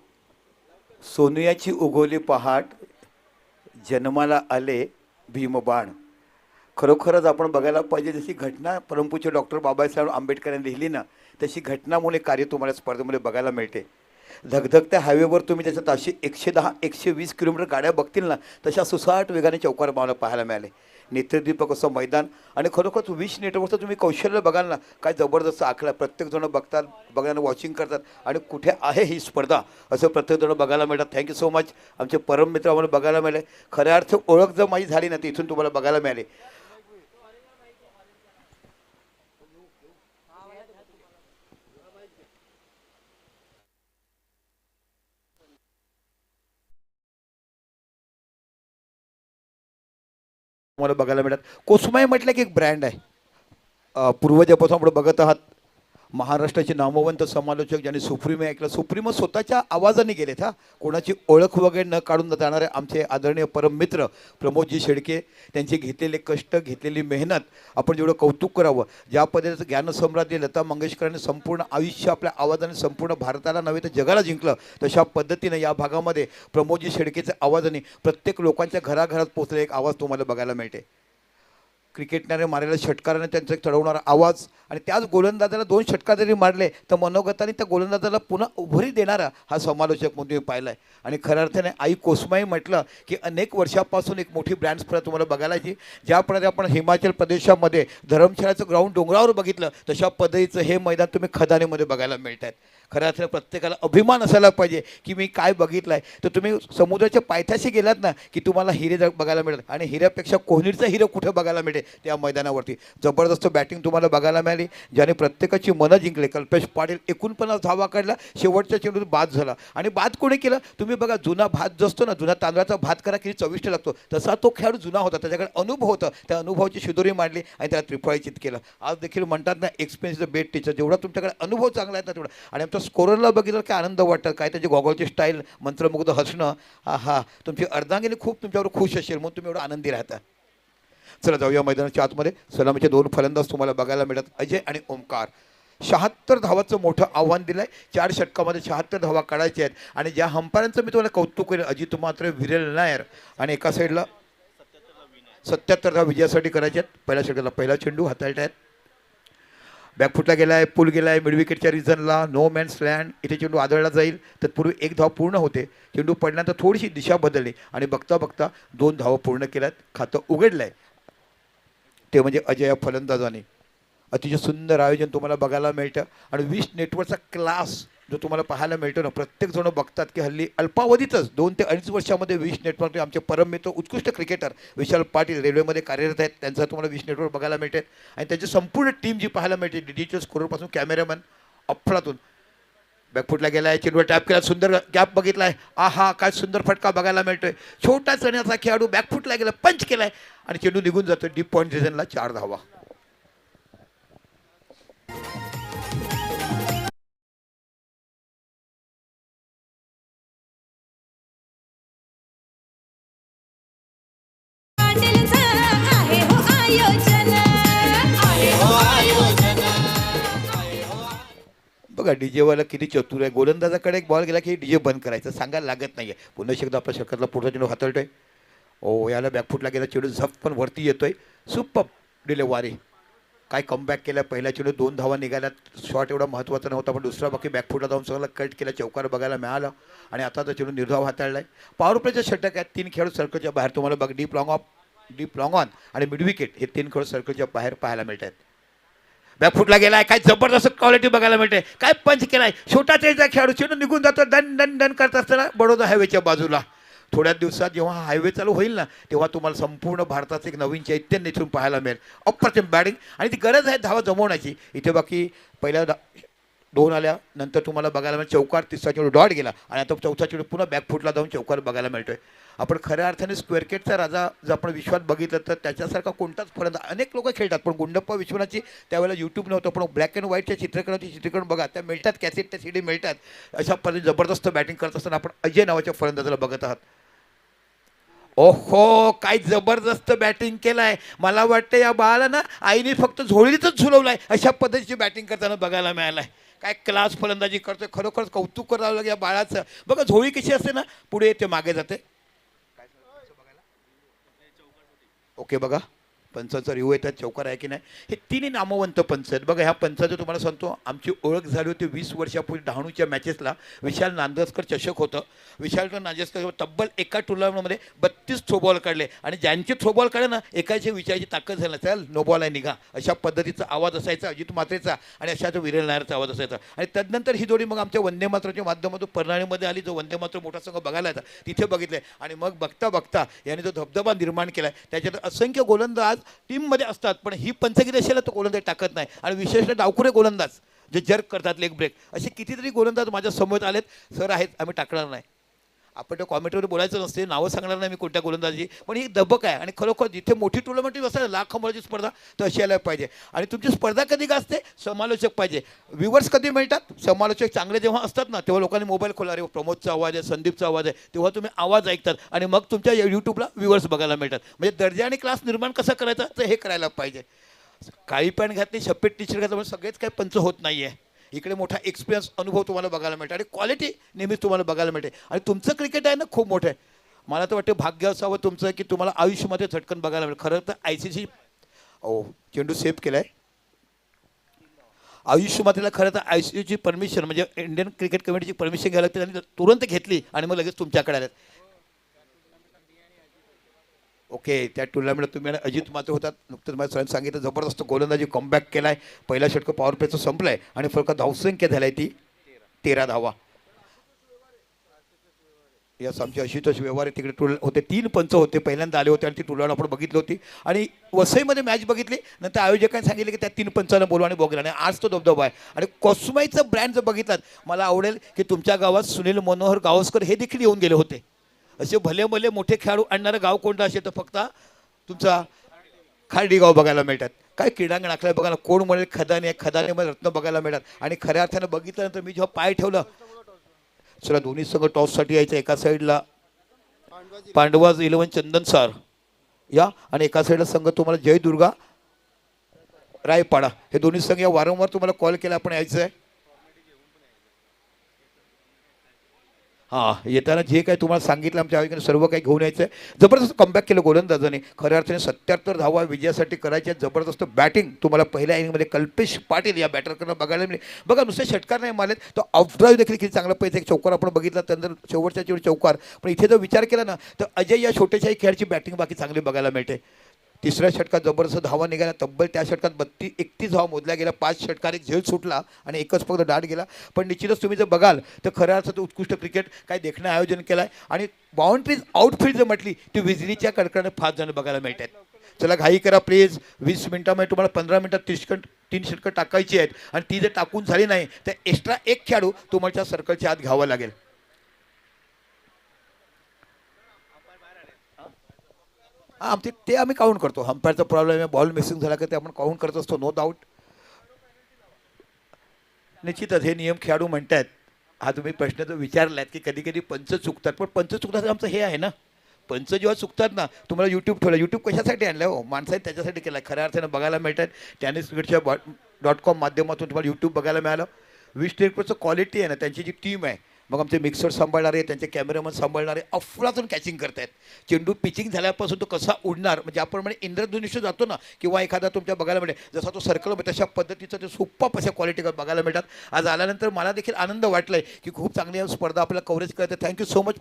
सोनियाची उगवली पहाट, जन्माला आले भीमबाण. खरोखरच आपण बघायला पाहिजे, जशी घटना परमपूज्य डॉक्टर बाबासाहेब आंबेडकरांनी लिहिली ना, तशी घटनामुळे कार्य तुम्हाला स्पर्धेमध्ये बघायला मिळते. धगधगत्या हायवेवर तुम्ही त्याच्यात अशी 110-120 किलोमीटर गाड्या बघतील ना, तशा सुसाट वेगाने चौकार मावला पाहायला मिळाले. नेत्रदीपक असं मैदान आणि खरोखरच विश नेटवर्कचं तुम्ही कौशल्य बघाल ना, काय जबरदस्त आखला. प्रत्येकजण बघतात, बघण्यानं वॉचिंग करतात आणि कुठे आहे ही स्पर्धा असं प्रत्येकजण बघायला मिळतात. Thank you so much. आमचे परम मित्र आम्हाला बघायला मिळाले. खऱ्या अर्थ ओळख जर माझी झाली ना, तर इथून तुम्हाला बघायला मिळाले. तुम्हाला बघायला मिळतात. कोसमाई म्हटलं की एक ब्रँड आहे. पूर्वजापासून आपण बघत आहात. महाराष्ट्राचे नामवंत समालोचक ज्यांनी सुप्रीम ऐकलं, सुप्रीम स्वतःच्या आवाजाने गेलेत. कोणाची ओळख वगैरे न काढून जाणारे आमचे आदरणीय परम मित्र प्रमोदजी शेडके, त्यांचे घेतलेले कष्ट, घेतलेली मेहनत आपण जेवढं कौतुक करावं. ज्या पद्धतीचं ज्ञानसम्राज्ञी लता मंगेशकरांनी संपूर्ण आयुष्य आपल्या आवाजाने संपूर्ण भारताला नव्हे तर जगाला जिंकलं, तशा पद्धतीनं या भागामध्ये प्रमोदजी शेडकेच्या आवाजाने प्रत्येक लोकांच्या घराघरात पोचले एक आवाज तुम्हाला बघायला मिळते. क्रिकेटने मारलेल्या षटकाराने त्यांचा चढवणारा आवाज आणि त्याच गोलंदाजाला 2 षटकार जरी मारले तर मनोगताने त्या गोलंदाजाला पुन्हा उभरी देणारा हा समालोचक म्हणून तुम्ही पाहिला आहे. आणि खऱ्या अर्थाने आई कोसमाई म्हटलं की अनेक वर्षापासून एक मोठी ब्रँड स्पर्धा तुम्हाला बघायला येते. ज्याप्रकारे आपण हिमाचल प्रदेशामध्ये धरमशाळाचं ग्राउंड डोंगरावर बघितलं, तशा पद्धतीचं हे मैदान तुम्ही खदानीमध्ये बघायला मिळत आहेत. खऱ्या अर्थाने प्रत्येकाला अभिमान असायला पाहिजे की मी काय बघितलं आहे. तर तुम्ही समुद्राच्या पायथ्याशी गेलात ना की तुम्हाला हिरे बघायला मिळतात आणि हिऱ्यापेक्षा कोहिनूरचा हिरं कुठं बघायला मिळते त्या मैदानावरती. जबरदस्त बॅटिंग तुम्हाला बघायला मिळाली, ज्याने प्रत्येकाची मनं जिंकले. कल्पेश पाटील 49 धावा काढला, शेवटच्या चेंडूत बाद झाला. आणि बाद कोणी केलं तुम्ही बघा. जुना भात जो असतो ना, जुना तांदळाचा भात करा किती चविष्ट लागतो, तसा तो खेळाडू जुना होता. त्याच्याकडे अनुभव होता. त्या अनुभवाची शिदोरी मांडली आणि त्याला त्रिफळायचित केलं. आज देखील म्हणतात ना, एक्सपिरियन्स द बेस्ट टीचर. जेवढा तुमच्याकडे अनुभव चांगला आहे ना तेवढा. आणि आमच्या स्कोररला बघितलं काय आनंद वाटतं, काय त्याची गॉगलची स्टाईल, मंत्रमुग्ध हसणं. हा तुमची अर्धांगिनी खूप तुमच्यावर खुश असेल म्हणून तुम्ही एवढं आनंदी राहता. चला जाऊया मैदानाच्या आतमध्ये. सलामीचे 2 फलंदाज तुम्हाला बघायला मिळतात, अजय आणि ओमकार. 76 धावाचं मोठं आव्हान दिलं आहे. 4 षटकामध्ये 76 धावा काढायच्या आहेत. आणि ज्या हंपायरांचं मी तुम्हाला कौतुक करेन, अजित मात्रे, विरेल नायर आणि एका साईडला 77 धावा विजयासाठी करायच्या आहेत. पहिल्या षटकाला पहिला चेंडू हाताळत आहेत. बॅकफुटला गेला आहे, पूल गेला आहे, मिड विकेटच्या रिझनला, नो मॅन्स लँड. इथे चेंडू आदळला जाईल. तत्पूर्वी 1 धाव पूर्ण होते. चेंडू पडल्यानंतर थोडीशी दिशा बदलली आणि बघता बघता 2 धावा पूर्ण केल्यात. खातं उघडलं आहे. ते म्हणजे अजय या फलंदाजाने. अतिशय सुंदर आयोजन तुम्हाला बघायला मिळतं. आणि विश नेटवर्कचा क्लास जो तुम्हाला पाहायला मिळतो ना, प्रत्येकजण बघतात की हल्ली अल्पावधीतच 2 ते 2.5 वर्षामध्ये विश नेटवर्क आमचे परम मित्र उत्कृष्ट क्रिकेटर विशाल पाटील रेल्वेमध्ये कार्यरत आहेत. त्यांचा तुम्हाला विश नेटवर्क बघायला मिळते. आणि त्यांची संपूर्ण टीम जी पाहायला मिळते, डिजिटल स्कोररपासून कॅमेरामॅन अफळातून. बॅकफुटला गेला आहे, चेंडूवर टॅप केला, सुंदर गॅप बघितला आहे. काय सुंदर फटका बघायला मिळतोय. छोटा चण्याचा खेळाडू बॅकफुटला गेला, पंच केला आहे आणि चेंडू निघून जातो. डीप पॉईंट रिझनला 4 धावा. बघा डीजेवाला किती चतुर आहे. गोलंदाजाकडे एक बॉल गेला की डीजे बंद करायचं, सांगायला लागत नाही आहे. पुन्हा एकदा आपल्या षटकातला पुढचा चेंडू हाताळतोय. याला बॅकफुटला गेला, चेंडू झप पण वरती येतोय. Super delivery. काय कमबॅक केला. पहिल्या चेंडू 2 धावा निघाल्यात. शॉट एवढा महत्त्वाचा नव्हता, पण दुसरा बाकी बॅकफुटला जाऊन सगळं कट केला, चौकार बघायला मिळाला. आणि आता तो चेंडू निर्धाव हाताळला आहे. पॉवर प्लेच्या षटक आहेत. 3 खेळाडू सर्कलच्या बाहेर तुम्हाला बघ. डीप लॉंग ऑन आणि मिड विकेट हे 3 खेळाडू सर्कलच्या बाहेर पाहायला मिळत आहेत. बॅकफुटला गेलाय, काय जबरदस्त क्वालिटी बघायला मिळते. काय पंच केलाय. छोटा चेंडूचा खेळाडू, चेंडू निघून जातो. डन डन डन करत असताना बडोदा हायवेच्या बाजूला. थोड्या दिवसात जेव्हा हा हायवे चालू होईल ना, तेव्हा तुम्हाला संपूर्ण भारताचं एक नवीन चैतन्य इथून पाहायला मिळेल. अप्रतिम बॅटिंग आणि ती गरज आहे धावा जमवण्याची. इथे बाकी पहिल्या 2 आल्या नंतर तुम्हाला बघायला मिळेल चौकार. 3रा चेंडू डॉट गेला आणि आता 4था चेंडू पुन्हा बॅकफुटला जाऊन चौकार बघायला मिळतोय. आपण खऱ्या अर्थाने स्क्वेअर केटचा राजा जर आपण विश्वात बघितलं तर त्याच्यासारखा कोणताच फलंदाज. अनेक लोक खेळतात पण गुंडप्पा विश्वनाथची त्यावेळेला यूट्यूब नव्हतं, पण ब्लॅक अँड व्हाईटच्या चित्रीकरण बघा, त्या मिळतात, कॅसेट त्या सीडी मिळतात. अशा पद्धतीने जबरदस्त बॅटिंग करत असताना आपण अजय नावाच्या फलंदाजाला बघत आहात. ओहो काय जबरदस्त बॅटिंग केलाय. मला वाटतं या बाळाला ना आईने फक्त झोळीतच झुलवलाय, अशा पद्धतीची बॅटिंग करताना बघायला मिळालाय. काय क्लास फलंदाजी करतोय, खरोखरच कौतुक करावं लागेल या बाळाचं. बघा झोळी कशी असते ना, पुढे येते मागे जाते. ओके बघा पंचाचं रिव्ह्यू येतात, चौकार आहे की नाही. हे तिन्ही नामवंत पंच आहेत. बघा ह्या पंचाचं तुम्हाला सांगतो, आमची ओळख झाली होती 20 वर्षापूर्वी डहाणूच्या मॅचेसला. विशाल नांदस्कर चषक होतं. विशाल नांदस्कर तब्बल एका टुर्नामेंटमध्ये 32 थ्रोबॉल काढले आणि ज्यांचे थ्रोबॉल काढले ना एकाची विचाराची ताकद झाली, चल नो बॉल आहे निघा, अशा पद्धतीचा आवाज असायचा अजित म्हात्रेचा आणि अशा तो विरेल नायरचा आवाज असायचा. आणि तदनंतर ही जोडी मग आमच्या वंदे मातरच्या माध्यमातून परनाळीमध्ये आली. जो वंदे मातर मोठा संघ बघायला येतात तिथे बघितले आणि मग बघता बघता याने जो धबधबा निर्माण केला आहे. त्याच्यात असंख्य गोलंदाज टीममध्ये असतात, पण ही पंचगिरी असेल तो गोलंदाज टाकत नाही. आणि विशेषतः डावखुरे गोलंदाज जे जर्क करतात लेग ब्रेक, असे कितीतरी गोलंदाज माझ्या समोर आलेत. सर आहेत आम्ही टाकणार नाही, आपण त्या कॉमेंटवर बोलायचं नसते, नावं सांगणार नाही मी कोणत्या गोलंदाजी, पण ही दबक आहे. आणि खरोखर जिथे मोठी टुर्नामेंट असतात लाख मुलाची स्पर्धा तर अशी यायला पाहिजे. आणि तुमची स्पर्धा कधी गाजते, समालोचक पाहिजे. व्ह्युअर्स कधी मिळतात, समालोचक चांगले जेव्हा असतात ना तेव्हा लोकांनी मोबाईल खोला, अरे प्रमोदचा आवाज आहे, संदीपचा आवाज आहे, तेव्हा तुम्ही आवाज ऐकतात आणि मग तुमच्या यूट्यूबला व्ह्युअर्स बघायला मिळतात. म्हणजे दर्जा आणि क्लास निर्माण कसं करायचं तर हे करायला पाहिजे. काळी पॅन्ट घातली, शपेट टी शर्ट घातलं सगळेच काही पंच होत नाही आहे. इकडे मोठा एक्सपिरियन्स अनुभव तुम्हाला बघायला मिळते आणि क्वालिटी नेहमीच तुम्हाला बघायला मिळते. आणि तुमचं क्रिकेट आहे ना खूप मोठं आहे. मला तर वाटतं भाग्य असावं तुमचं की तुम्हाला आयुष्यामध्ये झटकन बघायला मिळेल. खरं तर ICC चेंडू सेव्ह केला आहे आयुष्यमातेला. खरं तर ICCची परमिशन म्हणजे इंडियन क्रिकेट कमिटीची परमिशन घ्यायला लागते, त्यांनी तुरंत घेतली आणि मग लगेच तुमच्याकडे आल्यात. ओके त्या टुर्नामेंटला तुम्ही अजित मात्र होतात. नुकतंच मला सरांनी सांगितलं जबरदस्त गोलंदाजी कमबॅक केला आहे. पहिला षटक पॉवर प्लेचं संपलं आहे आणि फक्त धावसंख्या झाली आहे ती 13 धावा. यस आमची आशुतोष व्यवहार तिकडे होते. 3 पंच होते, पहिल्यांदा आले होते आणि ती टुर्नामेंट आपण बघितली होती. आणि वसईमध्ये मॅच बघितली, नंतर आयोजकांनी सांगितलं की त्या 3 पंचांना बोलवा आणि बघला. आणि आज तो धबधबा आहे. आणि कोस्माईचं ब्रँड जर बघितलात, मला आवडेल की तुमच्या गावात सुनील मनोहर गावस्कर हे देखील येऊन गेले होते. असे भले भले मोठे खेळाडू आणणारं गाव कोणतं असेल तर फक्त तुमचा खार्डी गाव बघायला मिळतात. काय क्रीडांगण आखलं बघायला, कोण म्हणेल खदाने, खदानेमध्ये रत्न बघायला मिळतात. आणि खऱ्या अर्थानं बघितल्यानंतर मी जेव्हा पाय ठेवलं, चला दोन्ही संघ टॉससाठी यायचं. एका साईडला पांडवाज 11 चंदन सार या आणि एका साईडला संघ तुम्हाला जय दुर्गा रायपाडा, हे दोन्ही संघ या वारंवार तुम्हाला कॉल केला आपण यायचं आहे. हां येताना जे काही तुम्हाला सांगितलं आमच्या आयोगाने सर्व काही घेऊन यायचं आहे. जबरदस्त कमबॅक केलं गोलंदाजाने. खऱ्या अर्थाने 77 धावा विजयासाठी करायच्या. जबरदस्त बॅटिंग तुम्हाला पहिल्या इनिंगमध्ये कल्पेश पाटील या बॅटरकडनं बघायला मिळेल. बघा नुसते षटकार नाही मारलेत, तो ऑफड्राईव्ह देखील किती चांगला पाहिजे. एक चौकार आपण बघितला, त्यानंतर शेवटच्या शेवट चौकार. पण इथे जर विचार केला ना तर अजय या छोट्याशाही खेळाची बॅटिंग बाकी चांगली बघायला मिळते. तिसऱ्या षटकात जबरदस्त धावा निघाल्या. तब्बल त्या षटकात 31 धावा मोजल्या गेल्या. 5 षटकार एक झेल सुटला आणि एकच फक्त डाट गेला. पण निश्चितच तुम्ही जर बघाल तर खऱ्या अर्थात उत्कृष्ट क्रिकेट काय देखणं आयोजन केलं आहे. आणि बाउंड्रीज आउटफील्ड जर म्हटली ती विजलीच्या कडकडाने 5 जण बघायला मिळतात. चला घाई करा प्लीज, 20 मिनिटामध्ये तुम्हाला 15 मिनिटात 3 षटकं टाकायची आहेत. आणि ती जर टाकून झाली नाही तर एक्स्ट्रा एक खेळाडू तुम्हाला सर्कलच्या आत घ्यावा लागेल. हां ते आम्ही काउंट करतो. अंपायरचा प्रॉब्लेम आहे, बॉल मिसिंग झाला की ते आपण काउंट करत असतो, नो डाऊट. निश्चितच हे नियम खेळाडू म्हणतात. हा तुम्ही प्रश्न जो विचारलात की कधी कधी पंच चुकतात, पण पंच चुकतात आमचं हे आहे ना, पंच जेव्हा चुकतात ना, तुम्हाला यूट्यूब ठेवलं. यूट्यूब कशासाठी आणलं हो, माणसाने त्याच्यासाठी केलं. खऱ्या अर्थानं बघायला मिळतात. टेनिस क्रिकेटच्या .com माध्यमातून तुम्हाला यूट्यूब बघायला मिळालं. 20 टेकचं क्वालिटी आहे ना, त्यांची जी टीम आहे, मग आमचे मिक्सर सांभाळणारे, त्यांचे कॅमेरामन सांभाळणारे अफलातून कॅचिंग करतायत. चेंडू पिचिंग झाल्यापासून तो कसा उडणार, म्हणजे आपण म्हणजे इंद्रधनुष्य जातो ना किंवा एखादा तुमच्या बघायला मिळेल जसा तो सर्कल होतो तशा पद्धतीचं ते सुप्पाप अशा क्वालिटी बघायला मिळतात. आज आल्यानंतर मला देखील आनंद वाटला आहे की खूप चांगली स्पर्धा आपल्याला कव्हरेज करते. थँक्यू सो मच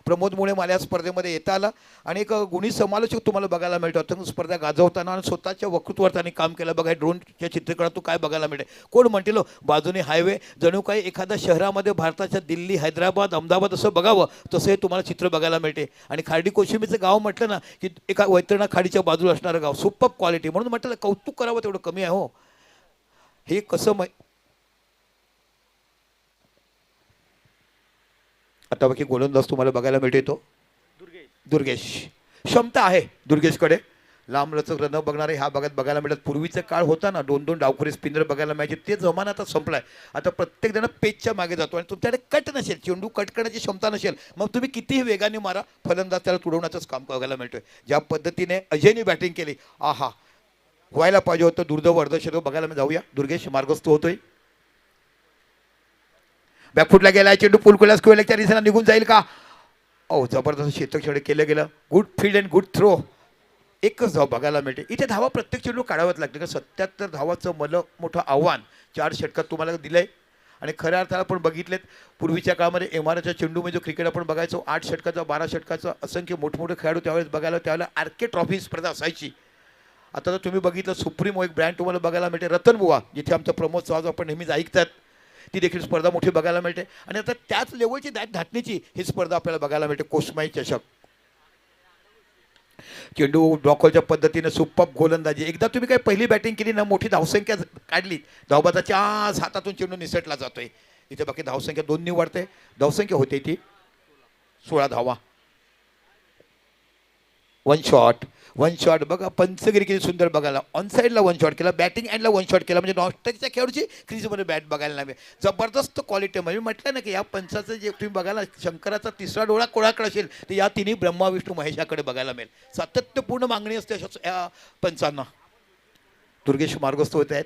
प्रमोदमुळे मला या स्पर्धेमध्ये येता आला. आणि एक गुणी समालोचक तुम्हाला बघायला मिळतो. अत्यंत स्पर्धा गाजवताना आणि स्वतःच्या वक्तृत्वावर त्यांनी काम केलं. बघा ड्रोनच्या चित्रीकरणातून काय बघायला मिळते. कोण म्हणतील बाजूने हायवे, जणू काही एखाद्या शहरामध्ये भारताच्या दिल्ली, हैदराबाद, अहमदाबाद असं बघावं तसं हे तुम्हाला चित्र बघायला मिळते. आणि खार्डी कोशिंबीचं गाव म्हटलं ना की एका वैतरणा खाडीच्या बाजूला असणारं गाव, सुपर क्वालिटी. म्हणून म्हटलं कौतुक करावं तेवढं कमी आहे हो. हे कसं आता बाकी गोलंदाज तुम्हाला बघायला मिळते तो दुर्गेश. क्षमता आहे दुर्गेशकडे, लांब लचक रन बघणारे ह्या भागात बघायला मिळतात. पूर्वीचा काळ होता ना, 2-2 डावखुरे स्पिनर बघायला मिळायचे, ते जमाना आता संपलाय. आता प्रत्येक जण पेचच्या मागे जातो आणि तुमच्याकडे कट नसेल, चेंडू कट करण्याची क्षमता नसेल, मग तुम्ही कितीही वेगाने मारा, फलंदाज त्याला तुडवण्याचंच काम बघायला मिळतोय. ज्या पद्धतीने अजयने बॅटिंग केली, आहा व्हायला पाहिजे होतं. दुर्दैव अर्धशतक बघायला मी जाऊया. दुर्गेश मार्गस्थ होतोय. बॅकफुटला गेला चेंडू पुलकुला स्क्वेअरच्या दिशेला निघून जाईल का? ओ जबरदस्त शेतक खेळ केलं गेलं. Good field and good throw. एकच धाव बघायला मिळते. इथे धावा प्रत्येक चेंडू काढाव्याच लागते का 77 धावाचं मोठं आव्हान 4 षटकात तुम्हाला दिलंय. आणि खऱ्या अर्थाला आपण बघितलेत पूर्वीच्या काळामध्ये एमआरच्या चेंडूमध्ये जो क्रिकेट आपण बघायचो 8 षटकाचा 12 षटकाचा असंख्य मोठमोठे खेळाडू त्यावेळेस त्यावेळेला आरके ट्रॉफी स्पर्धा असायची. आता जर तुम्ही बघितलं सुप्रीमो एक ब्रँड तुम्हाला बघायला मिळते. रतनबुवा जिथे आमचा प्रमोद चव्हाण आपण नेहमीच ऐकतात ती देखील स्पर्धा मोठी बघायला मिळते. आणि आता त्याच लेवलची धाटणीची ही स्पर्धा आपल्याला बघायला मिळते. कोसमाई चषक. चेंडू ब्लॉकच्या पद्धतीने सुप्पर गोलंदाजी. एकदा तुम्ही काही पहिली बॅटिंग केली ना मोठी धावसंख्या काढली धावबाजाच्या हातातून चेंडू निसटला जातोय. इथे बाकी धावसंख्या 2 वाढते. धावसंख्या होते ती 16 धावा. वन शॉट बघा पंचगिरी किती सुंदर बघायला. ऑन साईडला 1 शॉट केला. बॅटिंग एंडला 1 शॉट केला. म्हणजे नॉस्टॅकच्या खेळाडूची क्रीजमध्ये बॅट बघायला नाही. जबरदस्त क्वालिटी. म्हणजे म्हटलं ना की या पंचाचं जे तुम्ही बघायला शंकराचा तिसरा डोळा कोणाकडे असेल तर या तिन्ही ब्रह्मा विष्णू महेशाकडे बघायला मिळेल. सातत्यपूर्ण मागणी असते अशा या पंचांना. दुर्गेश मार्गस्थ होत आहेत.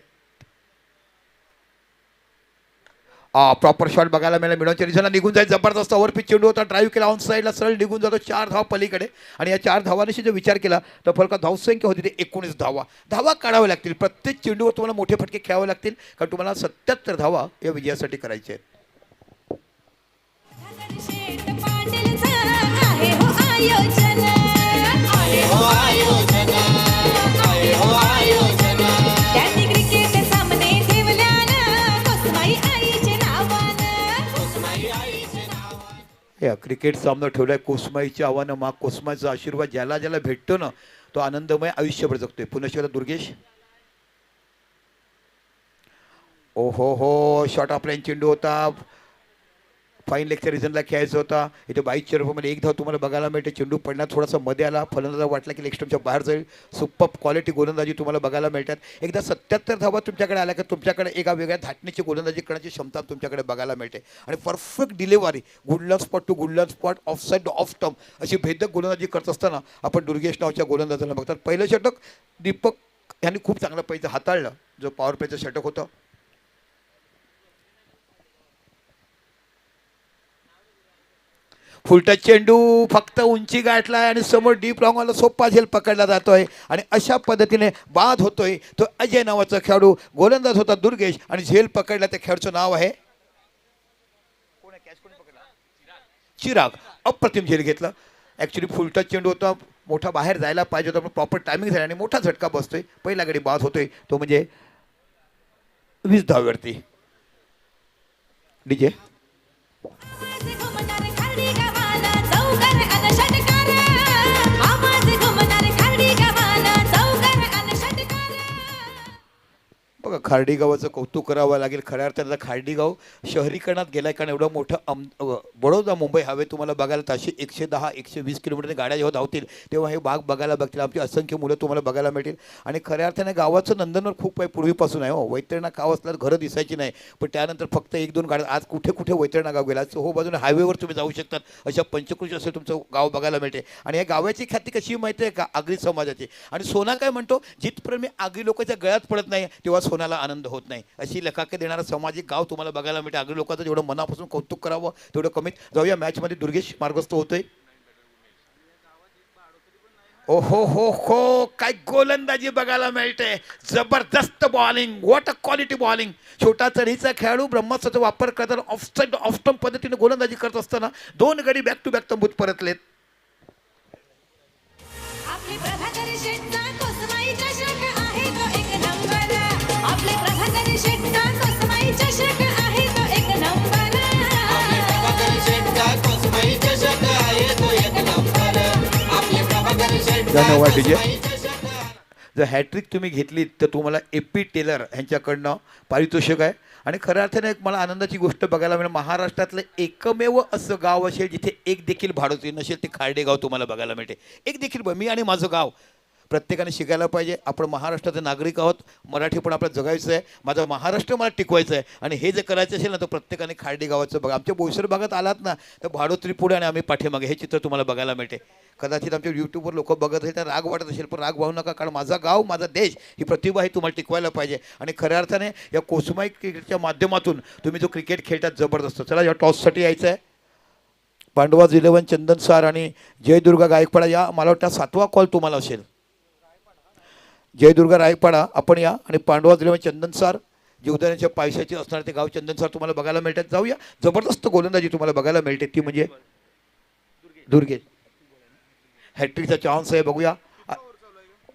प्रॉपर शॉट बघायला मिळाला. मिडॉनच्या दिशेला निघून जाईल. जबरदस्त ओव्हरपिच चेंडू होता. ड्राईव्ह केला ऑन साईडला सरळ निघून जातो. 4 धावा पलीकडे. आणि या 4 धावांशी जर विचार केला तर फलका धावसंख्या होती ते 19 धावा. धावा काढाव्या लागतील. प्रत्येक चेंडूवर तुम्हाला मोठे फटके खेळावे लागतील कारण तुम्हाला 77 धावा या विजयासाठी करायचे आहेत. शेत पाटीलचं आहे हो आयोजन. आहे हो आयोजन. आहे हो आयोजन. त्यांनी क्रिकेट सामने ठेवल्यानं कोसमाई आईचे नावानं. कोसमाई आईचे नावानं. या क्रिकेट सामना ठेवलाय कोसमाईच्या आव्हानं. मा कोसमाईचा आशीर्वाद ज्याला ज्याला भेटतो ना तो आनंदमय आयुष्यभर जगतोय. पुन्हा शिवाय दुर्गेश. ओ हो शॉर्ट ऑफ लाईन चेंडू होता. फाईन लेगच्या रिझनला खेळायचा होता. इथे 22 रुपयामध्ये 1 धाव तुम्हाला बघायला मिळते. चेंडू पडण्यात थोडासा मध्ये आला. फलंदाज वाटला की लेग स्टंपच्या बाहेर जाईल. सुपर क्वालिटी गोलंदाजी तुम्हाला बघायला मिळतात. एकदा 77 धावा तुमच्याकडे आल्या का तुमच्याकडे एका वेगळ्या धाटणीची गोलंदाजी करण्याची क्षमता तुमच्याकडे बघायला मिळते. आणि perfect delivery good luck spot to good luck spot off side of stump अशी भेदक गोलंदाजी करत असताना आपण दुर्गेश नावाच्या गोलंदाजाला बघतात. पहिलं षटक दीपक यांनी खूप चांगलं पैसे हाताळलं. जो पॉवर प्लेचं षटक होतं. फुलटा चेंडू फक्त उंची गाठलाय आणि समोर डीप लॉंगवाला सोपा झेल पकडला जातोय. आणि अशा पद्धतीने बाद होतोय. तो अजय नावाचा खेळाडू गोलंदाज होता दुर्गेश आणि झेल पकडला. त्या खेळाडूचं नाव आहे चिराग. अप्रतिम झेल घेतला. ॲक्च्युली फुलटा चेंडू होता. मोठा बाहेर जायला पाहिजे होता पण प्रॉपर टायमिंग झाला आणि मोठा झटका बसतोय. पहिला गडी बाद होतोय तो म्हणजे 20 धावेवरती. डीजे आवाज घुमणार खारडी गावाला चौकार अन षटकार. आवाज घुमणार खारडी गावाला चौकार अन षटकार. बघा खार्डी गावाचं कौतुक करावं लागेल. खऱ्या अर्थानं खार्डी गाव शहरीकरणात गेलाय कारण एवढं मोठं बडोदा मुंबई हायवे तुम्हाला बघायला ताशी 110-120 किलोमीटर गाड्या जेव्हा धावतील तेव्हा हे भाग बघायला बघतील. आमची असंख्य मुलं तुम्हाला बघायला मिळतील. आणि खऱ्या अर्थाने गावाचं नंदनवर खूप आहे पूर्वीपासून आहे. हो वैतरणा गाव असल्यावर घरं दिसायची नाही पण त्यानंतर फक्त 1-2 गाड्या. आज कुठे कुठे वैतरणा गाव गेला. हो बाजूने हायवेवर तुम्ही जाऊ शकतात. अशा पंचकृषी असं तुमचं गाव बघायला मिळते. आणि या गावाची ख्याती कशी माहिती आहे का आगरी समाजाची. आणि सोना काय म्हणतो जिथपर्यंत मी आगरी लोकांच्या गळ्यात पडत नाही तेव्हा सोनाला आनंद होत नाही. अशी लकाके देणारा सामाजिक गाव तुम्हाला बघायला मिळते. आगरी लोकांचं जेवढं मनापासून कौतुक करावं तेवढं कमीत. जाऊया मॅचमध्ये. दुर्गेश मार्गस्थ होतोय. ओ हो काय गोलंदाजी बघायला मिळते. जबरदस्त bowling. What a quality bowling. छोटा चढीचा खेळाडू ब्रह्मास्त्राचा वापर करताना ऑफ साईड ऑफ स्टंप पद्धतीने गोलंदाजी करत असताना 2 गडी बॅक टू बॅक तंबूत परतलेत. आपले प्रभाकर शेटचा कोसमाई चषक आहे तो एक नंबर. आपले प्रभाकर शेटचा कोसमाई चषक आहे तो एक नंबर. आपले प्रभाकर शेटचा कोसमाई चषक आहे तो एक नंबर. आपले प्रभाकर शेटचा धन्यवाद डीजे. कोसमाई चषक. जर हॅट्रिक तुम्ही घेतली तर तुम्हाला AP टेलर यांच्याकडनं पारितोषिक आहे. आणि खऱ्या अर्थाने एक मला आनंदाची गोष्ट बघायला मिळेल. महाराष्ट्रातलं एकमेव असं गाव असेल जिथे एक देखील भाडोत्री नसेल ते खार्डे गाव तुम्हाला बघायला मिळते. एक देखील मी आणि माझं गाव प्रत्येकाने शिकायला पाहिजे. आपण महाराष्ट्राचे नागरिक आहोत, मराठी पण आपल्याला जगायचं आहे, माझं महाराष्ट्र मला टिकवायचं आहे. आणि हे जे करायचं असेल ना तर प्रत्येकाने खार्डी गावाचं बघा. आमच्या बोईसर भागात आलात ना तर भाडोत्री पुढे आणि आम्ही पाठीमागे हे चित्र तुम्हाला बघायला मिळते. कदाचित आमच्या यूट्यूबवर लोक बघत असेल तर राग वाटत असेल, पण राग वाहू नका, कारण माझा गाव माझा देश ही प्रतिभा ही तुम्हाला टिकवायला पाहिजे. आणि खऱ्या अर्थाने या कोसमाई क्रिकेटच्या माध्यमातून तुम्ही जो क्रिकेट खेळतात जबरदस्त. चला या टॉससाठी यायचं आहे. पांडवाज 11 चंदन सर आणि जयदुर्गा गायकवाड या, मला वाटतं 7वा कॉल तुम्हाला असेल. जयदुर्गा रायपाडा आपण या आणि पांडवाज 11 चंदन सर जीवदानाच्या पैशाची असणार ते गाव चंदन सर तुम्हाला बघायला मिळतात. जाऊया, जबरदस्त गोलंदाजी तुम्हाला बघायला मिळते, ती म्हणजे दुर्गे. हॅट्रिकचा चान्स आहे, बघूया.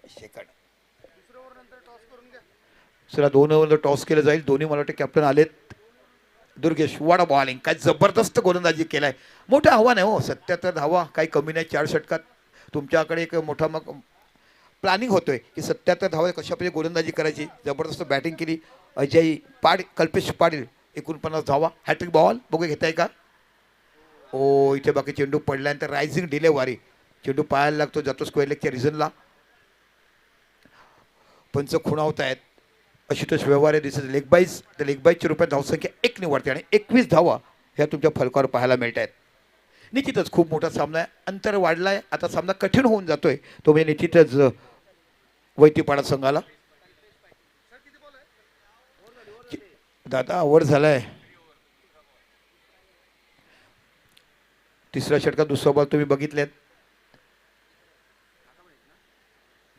सेकंड सर 2 ओव्हर टॉस केलं जाईल. दोन्ही मला वाटतं कॅप्टन आलेत. दुर्गेश वाडा बॉलिंग, काय जबरदस्त गोलंदाजी केलाय. मोठं आव्हान आहे हो, 77 धावा काही कमी नाही 4 षटकात. तुमच्याकडे एक मोठा मग प्लॅनिंग होतोय की 77 धावा कशा पाहिजे गोलंदाजी करायची. जबरदस्त बॅटिंग केली. अजय कल्पेश पाटील 49 धावा. हॅट्रिक बॉल बघू घेताय का. ओ इथे बाकी चेंडू पडल्यानंतर रायझिंग डिलेवारी, चेंडू पाहायला लागतो, जातो स्क्वेअर लेगच्या रिझनला. पंच खुणावत आहेत. आशुतोष व्यवहारे दिसत लेग बाईज, तर लेग बाईजच्या रुपयात धावसंख्या 1 निवडते आणि 21 धावा ह्या तुमच्या फलकावर पाहायला मिळत आहेत. निश्चितच खूप मोठा सामना आहे, अंतर वाढला आहे, आता सामना कठीण होऊन जातोय. तो म्हणजे निश्चितच वैतीपाडा संघाला. दादा ओव्हर झालाय. तिसऱ्या षटकात दुसरा बॉल तुम्ही बघितलेत.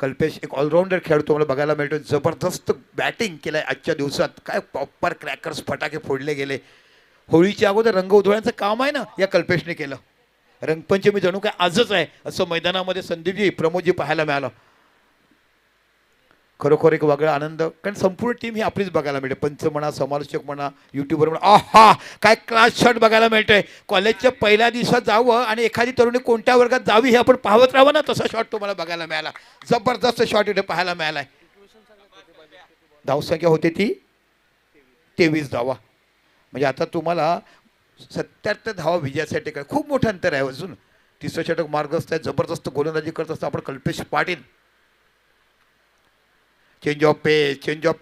कल्पेश एक ऑलराऊंडर खेळाडू तुम्हाला बघायला मिळतो. जबरदस्त बॅटिंग केलंय आजच्या दिवसात. काय प्रॉपर क्रॅकर्स फटाके फोडले गेले. होळीच्या अगोदर रंग उधळण्याचं काम आहे ना या कल्पेशने केलं. रंगपंचमी जणू काय आजच आहे असं मैदानामध्ये संदीपजी प्रमोदजी पाहायला मिळालं. खरोखर एक वेगळा आनंद, कारण संपूर्ण टीम ही आपलीच बघायला मिळते. पंच म्हणा, समालोचक म्हणा, युट्यूबर म्हणा. आहा काय क्लास शॉट बघायला मिळतोय. कॉलेजच्या पहिल्या दिवसात जावं आणि एखादी तरुणी कोणत्या वर्गात जावी हे आपण पाहत राहावं ना, तसा शॉट तुम्हाला बघायला मिळाला. जबरदस्त शॉट इथे पाहायला मिळालाय. धावसंख्या होते ती 23 धावा. म्हणजे आता तुम्हाला 77 धावा विजयासाठी काय खूप मोठं अंतर आहे अजून. तिसरं षटक मार्गस्थ आहे. जबरदस्त गोलंदाजी करत असता आपण कल्पेश पाटील. चेंज ऑफ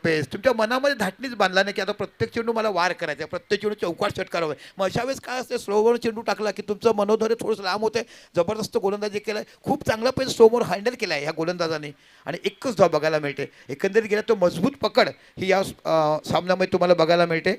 पेस तुमच्या मनामध्ये धाटणीच बांधला नाही की आता प्रत्येक चेंडू मला वार करायचा आहे, प्रत्येक चेंडू चौकाट षट करावं. मग अशा वेळेस काय असते, स्लोवर चेंडू टाकला की तुमचं मनोधैर्य थोडंसं लांब होतं. जबरदस्त गोलंदाजी केलं आहे, खूप चांगला पैसे स्लोवर हँडल केला आहे ह्या गोलंदाजाने आणि एकच धाव बघायला मिळते. एकंदरीत गेला तो मजबूत पकड ही या सामन्यामध्ये तुम्हाला बघायला मिळते.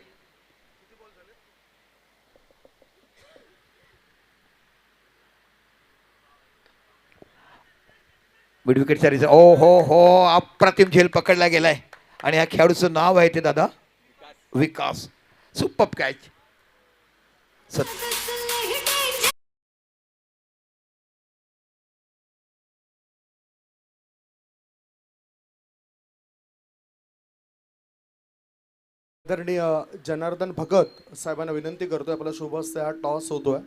Mid विकेटचा result. ओ हो अप्रतिम झेल पकडला गेलाय आणि ह्या खेळाडूचं नाव आहे ते दादा विकास. Super catch. आदरणीय जनार्दन भगत साहेबांना विनंती करतोय, आपला शुभ हस्ते हा टॉस होतोय.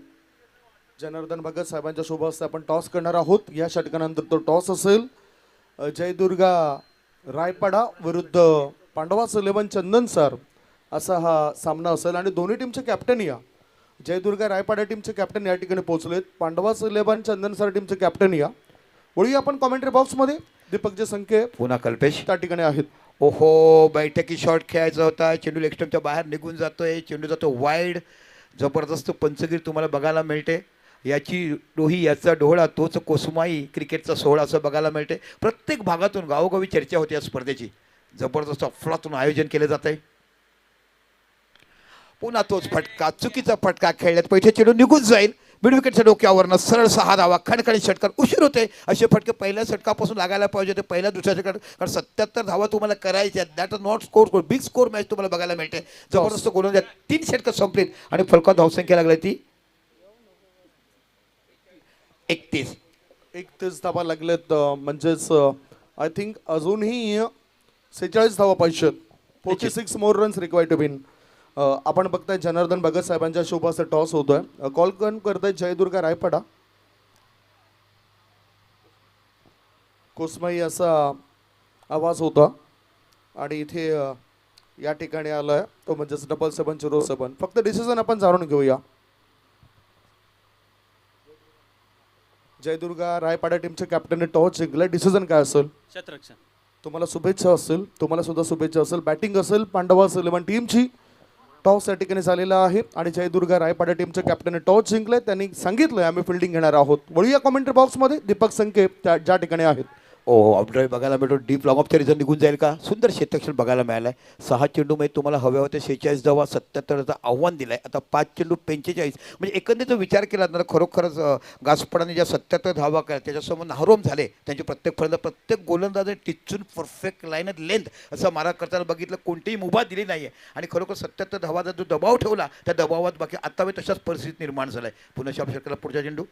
जनार्दन भगत साहेबांच्या शुभ हस्ते आपण टॉस करणार आहोत. या षटकानंतर तो टॉस असेल जयदुर्गा रायपाडा विरुद्ध पांडवास 11 चंदन सर असा हा सामना असेल. आणि दोन्ही टीमचे कॅप्टन या जयदुर्गा रायपाडा टीमचे कॅप्टन या ठिकाणी पोहोचलेत. पांडवास 11 चंदन सर टीमचे कॅप्टन या. वळूया आपण कॉमेंट्री बॉक्समध्ये. दीपक संख्ये पुन्हा कल्पेश त्या ठिकाणी आहेत. ओहो बैठकी शॉट खेळायचा होता. चेंडू लेग स्टंपच्या बाहेर निघून जातोय. चेंडू जातो वाईड. जबरदस्त पंचगिरी तुम्हाला बघायला मिळते. याची डोही याचा डोळा तोच कोसमाई क्रिकेटचा सोहळा असं बघायला मिळते. प्रत्येक भागातून गावोगावी चर्चा होती या स्पर्धेची. जबरदस्त अफलातून आयोजन केलं जात आहे. पुन्हा तोच फटका, चुकीचा फटका खेळल्यात पैठे चेंडू निघून जाईल. मिड विकेटच्या डोक्यावरनं सरळ 6 धावा. खणखणी षटकार उशीर होते. असे फटके पहिल्या षटकापासून लागायला पाहिजे होते, पहिल्या दुसऱ्या षटकात. कारण 77 धावा तुम्हाला करायच्या. That is not score. Big score match तुम्हाला बघायला मिळते. जबरदस्त गोलंदाज 3 षटकं संपलीत आणि फलकात धावसंख्या लागली ती 31 धावा लागलेत. म्हणजेच आय थिंक अजूनही 46 धावा पाहिजेत. 46 मोर रन्स रिक्वायर्ड टू विन. आपण बघताय जनार्दन भगत साहेबांच्या शुभ हस्ते टॉस होतोय. कॉल करताय जयदुर्गा रायपाडा. कोसमाई असा आवाज होता आणि इथे या ठिकाणी आलाय तो म्हणजेच 7707. फक्त डिसिजन आपण जाणून घेऊया. जयदुर्गा रायपाडा टीमच्या कॅप्टनने टॉस जिंकलाय, डिसिजन काय असेल? शतरक्षण. तुम्हाला शुभेच्छा असेल, तुम्हाला सुद्धा शुभेच्छा असेल. बॅटिंग असेल पांडवास 11 टीमची. टॉस या ठिकाणी झालेला आहे आणि जयदुर्गा रायपाडा टीमच्या कॅप्टनने टॉस जिंकले. त्यांनी सांगितलंय आम्ही फिल्डिंग घेणार आहोत. वळूया कॉमेंट्री बॉक्समध्ये. दीपक संके ज्या ठिकाणी आहेत. ऑफड्राईव्ह बघायला मिळतो. डीप लॉंग ऑफच्या रिझन निघून जाईल का? सुंदर क्षेत्रक्षण बघायला मिळालं आहे. 6 चेंडूमध्ये तुम्हाला हव्या होत्या 46 धावा, 77चं आव्हान दिलं आहे. आता 5 चेंडू 45. म्हणजे एकंदरीत जो विचार केला तर खरोखरच गासपडाने ज्या 77 धावा केल्या त्याच्यासमोर नाहरोम झाले. त्यांचे प्रत्येक फलंदाज प्रत्येक गोलंदाजाने टिचून परफेक्ट लाईन लेंथ असं मारा करताना बघितलं. कोणतीही मुभा दिली नाही आहे आणि खरोखर 77 धावाचा जो दबाव ठेवला त्या दबावात बाकी आता तशाच परिस्थिती निर्माण झाला आहे. पुन्हा शब्दला पुढचा चेंडू.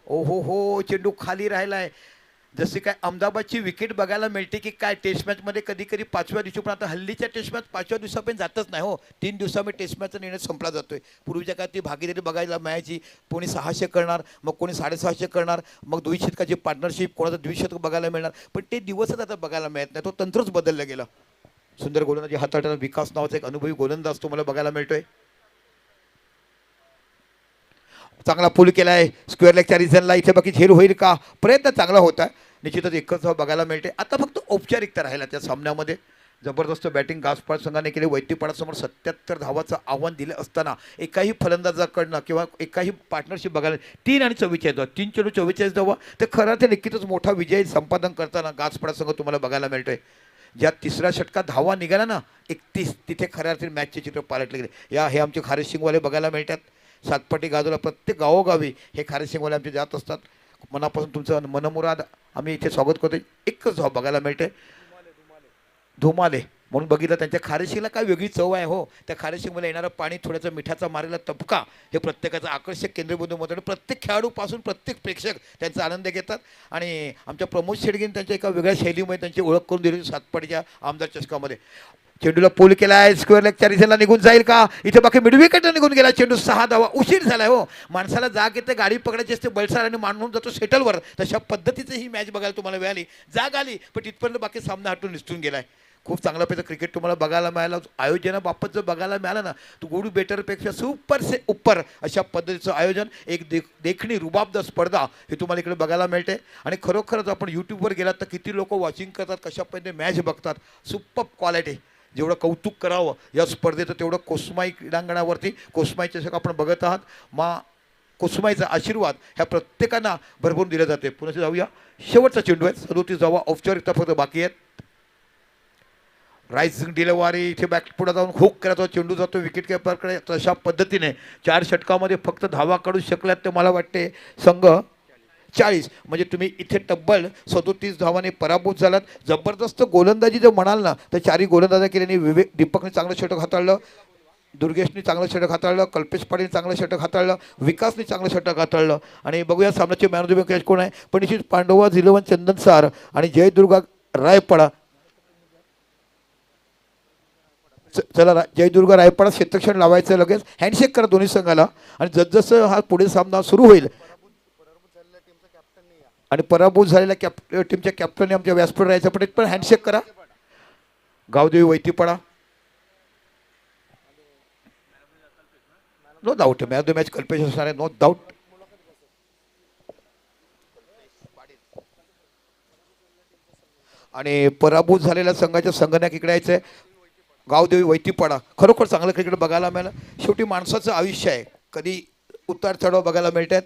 ओ हो चेंडू खाली राहिला आहे. जशी काय अहमदाबादची विकेट बघायला मिळते की काय टेस्ट मॅचमध्ये कधी कधी 5व्या दिवशी, पण आता हल्लीच्या टेस्ट मॅच 5व्या दिवसापर्यंत जातच नाही हो. 3 दिवसामध्ये टेस्ट मॅचचा निर्णय संपला जातोय. पूर्वीच्या काळात ती भागीदारी बघायला मिळायची. कोणी 600 करणार, मग कोणी 650 करणार, मग द्विशतकाची पार्टनरशिप, कोणाचं द्विशतक बघायला मिळणार. पण ते दिवसच आता बघायला मिळत नाही. तो तंत्रच बदललं गेलं. सुंदर गोलंदाजी हाताळताना विकास नावाचा एक अनुभवी गोलंदाज तुम्हाला बघायला मिळतोय. चांगला पूल केला आहे स्क्वेअर लेगच्या रिझनला. इथे बाकी झेल होईल का? प्रयत्न चांगला होता. निश्चितच एकच धाव बघायला मिळते. आता फक्त औपचारिकता राहिला त्या सामन्यामध्ये. जबरदस्त बॅटिंग गासपाड संघाने केली. वैतीपाडासमोर 77 धावाचं आव्हान दिलं असताना एकाही फलंदाजाकडनं किंवा एकाही पार्टनरशिप बघायला 3 आणि 44 धावा, 3 चेंडू 44 धावा. तर खरं ते नक्कीच मोठा विजय संपादन करताना गासपाडा संघ तुम्हाला बघायला मिळतोय. ज्या 3ऱ्या षटकात धावा निघाला ना 31, तिथे खऱ्या अर्थाने मॅचचे चित्र पालटले गेले. हे आमचे खारेसिंगवाले बघायला मिळतात. सातपाटी गाजवला प्रत्येक गावोगावी हे खारेसिंगवाले आमचे जात असतात. मनापासून तुमचं मनमुराद आम्ही इथे स्वागत करतो. एकच धाव बघायला मिळते. धुमाले म्हणून बघितलं. त्यांच्या खारेशिंगला काय वेगळी चव आहे हो. त्या खारेशिंगमध्ये येणारं पाणी, थोड्याचा मिठाचा मारलेला तबका हे प्रत्येकाचं आकर्षक केंद्रबिंदू मध्ये. प्रत्येक खेळाडूपासून प्रत्येक प्रेक्षक त्यांचा आनंद घेतात. आणि आमच्या प्रमोद शेडगेने त्यांच्या एका वेगळ्या शैलीमुळे त्यांची ओळख करून दिली सातपाटीच्या आमदार चषकामध्ये. चेंडूला पूल केला आहे. स्क्वेअर लेगच्या रिझनला निघून जाईल का? इथे बाकी मिडविकेटला निघून गेला. चेंडू 6 धावा. उशीर झालाय हो. माणसाला जाग येते, गाडी पकडायची असते, बळसार आणि मांडून जातो सेटलवर. तशा पद्धतीचं ही मॅच बघायला तुम्हाला मिळाली. जाग आली पण तिथपर्यंत बाकी सामना हटून निसटून गेलाय. खूप चांगला पैसा क्रिकेट तुम्हाला बघायला मिळालं. आयोजनाबाबत जर बघायला मिळालं ना तर गुड बेटरपेक्षा सुपर से ऊपर अशा पद्धतीचं आयोजन. एक देखणी रुबाबदार स्पर्धा हे तुम्हाला इकडे बघायला मिळते. आणि खरोखरच आपण यूट्यूबवर गेलात तर किती लोक वॉचिंग करतात, कशा पद्धतीने मॅच बघतात. Super quality. जेवढं कौतुक करावं या स्पर्धेचं तेवढं कोसमाई क्रीडांगणावरती कोसमाई चषक आपण बघत आहात. कोसमाईचा आशीर्वाद ह्या प्रत्येकांना भरभरून दिले जाते. पुन्हा जाऊया. शेवटचा चेंडू आहे. 37 धावा औपचारिकता फक्त बाकी आहेत. रायझिंग डिलेवारी इथे बॅक पुढे जाऊन हुक करायचा चेंडू जातो विकेट किपरकडे. तशा पद्धतीने 4 षटकामध्ये फक्त धावा काढू शकल्यात ते मला वाटते संघ 40. म्हणजे तुम्ही इथे तब्बल 37 धावाने पराभूत झालात. जबरदस्त गोलंदाजी जर म्हणाल ना तर 4ही गोलंदाजी केल्याने दीपकने चांगलं षटक हाताळलं, दुर्गेशने चांगलं षटक हाताळलं, कल्पेश पाटील चांगलं षटक हाताळलं, विकासने चांगलं षटक हाताळलं. आणि बघूया सामन्याचे मॅन ऑफ द मॅच कोण आहे. पण निश्चित पांडवा 11 चंदन सार आणि जयदुर्गा रायपाडा. चला जयदुर्गा रायपाडा क्षेत्रक्षण लावायचं लगेच. हँडशेक करा दोन्ही संघाला. आणि जसजसं हा पुढे सामना सुरू होईल आणि पराभूत झालेल्या टीमच्या कॅप्टनने आमच्या व्यासपीठ राहायचं पण पण हँडशेक करा. Gavdevi Vaitipada. No doubt man of the match Kalpesh असणार आहे. No doubt. आणि पराभूत झालेल्या संघाच्या संघनायक इकडे यायचं आहे. गावदेवी वैतीपाडा. खरोखर चांगलं क्रिकेट बघायला मिळालं. शेवटी माणसाचं आयुष्य आहे, कधी उतार चढाव बघायला मिळतात.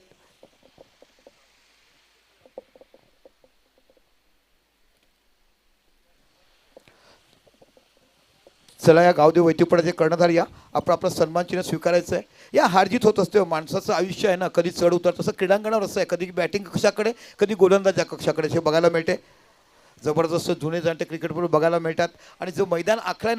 चला या गावदेवी वैतीपाडाचे कर्णधार या. आपण आपला सन्मान चिन्ह स्वीकारायचं आहे. या हारजीत होत असते. माणसाचं आयुष्य आहे ना, कधी चढ उतार. तसं क्रीडांगणावर असं आहे, कधी बॅटिंग कक्षाकडे कधी गोलंदाजा कक्षाकडे हे बघायला मिळते. जबरदस्त जुने जाणते क्रिकेटपटू बघायला मिळतात. आणि जो मैदान आखलाय ना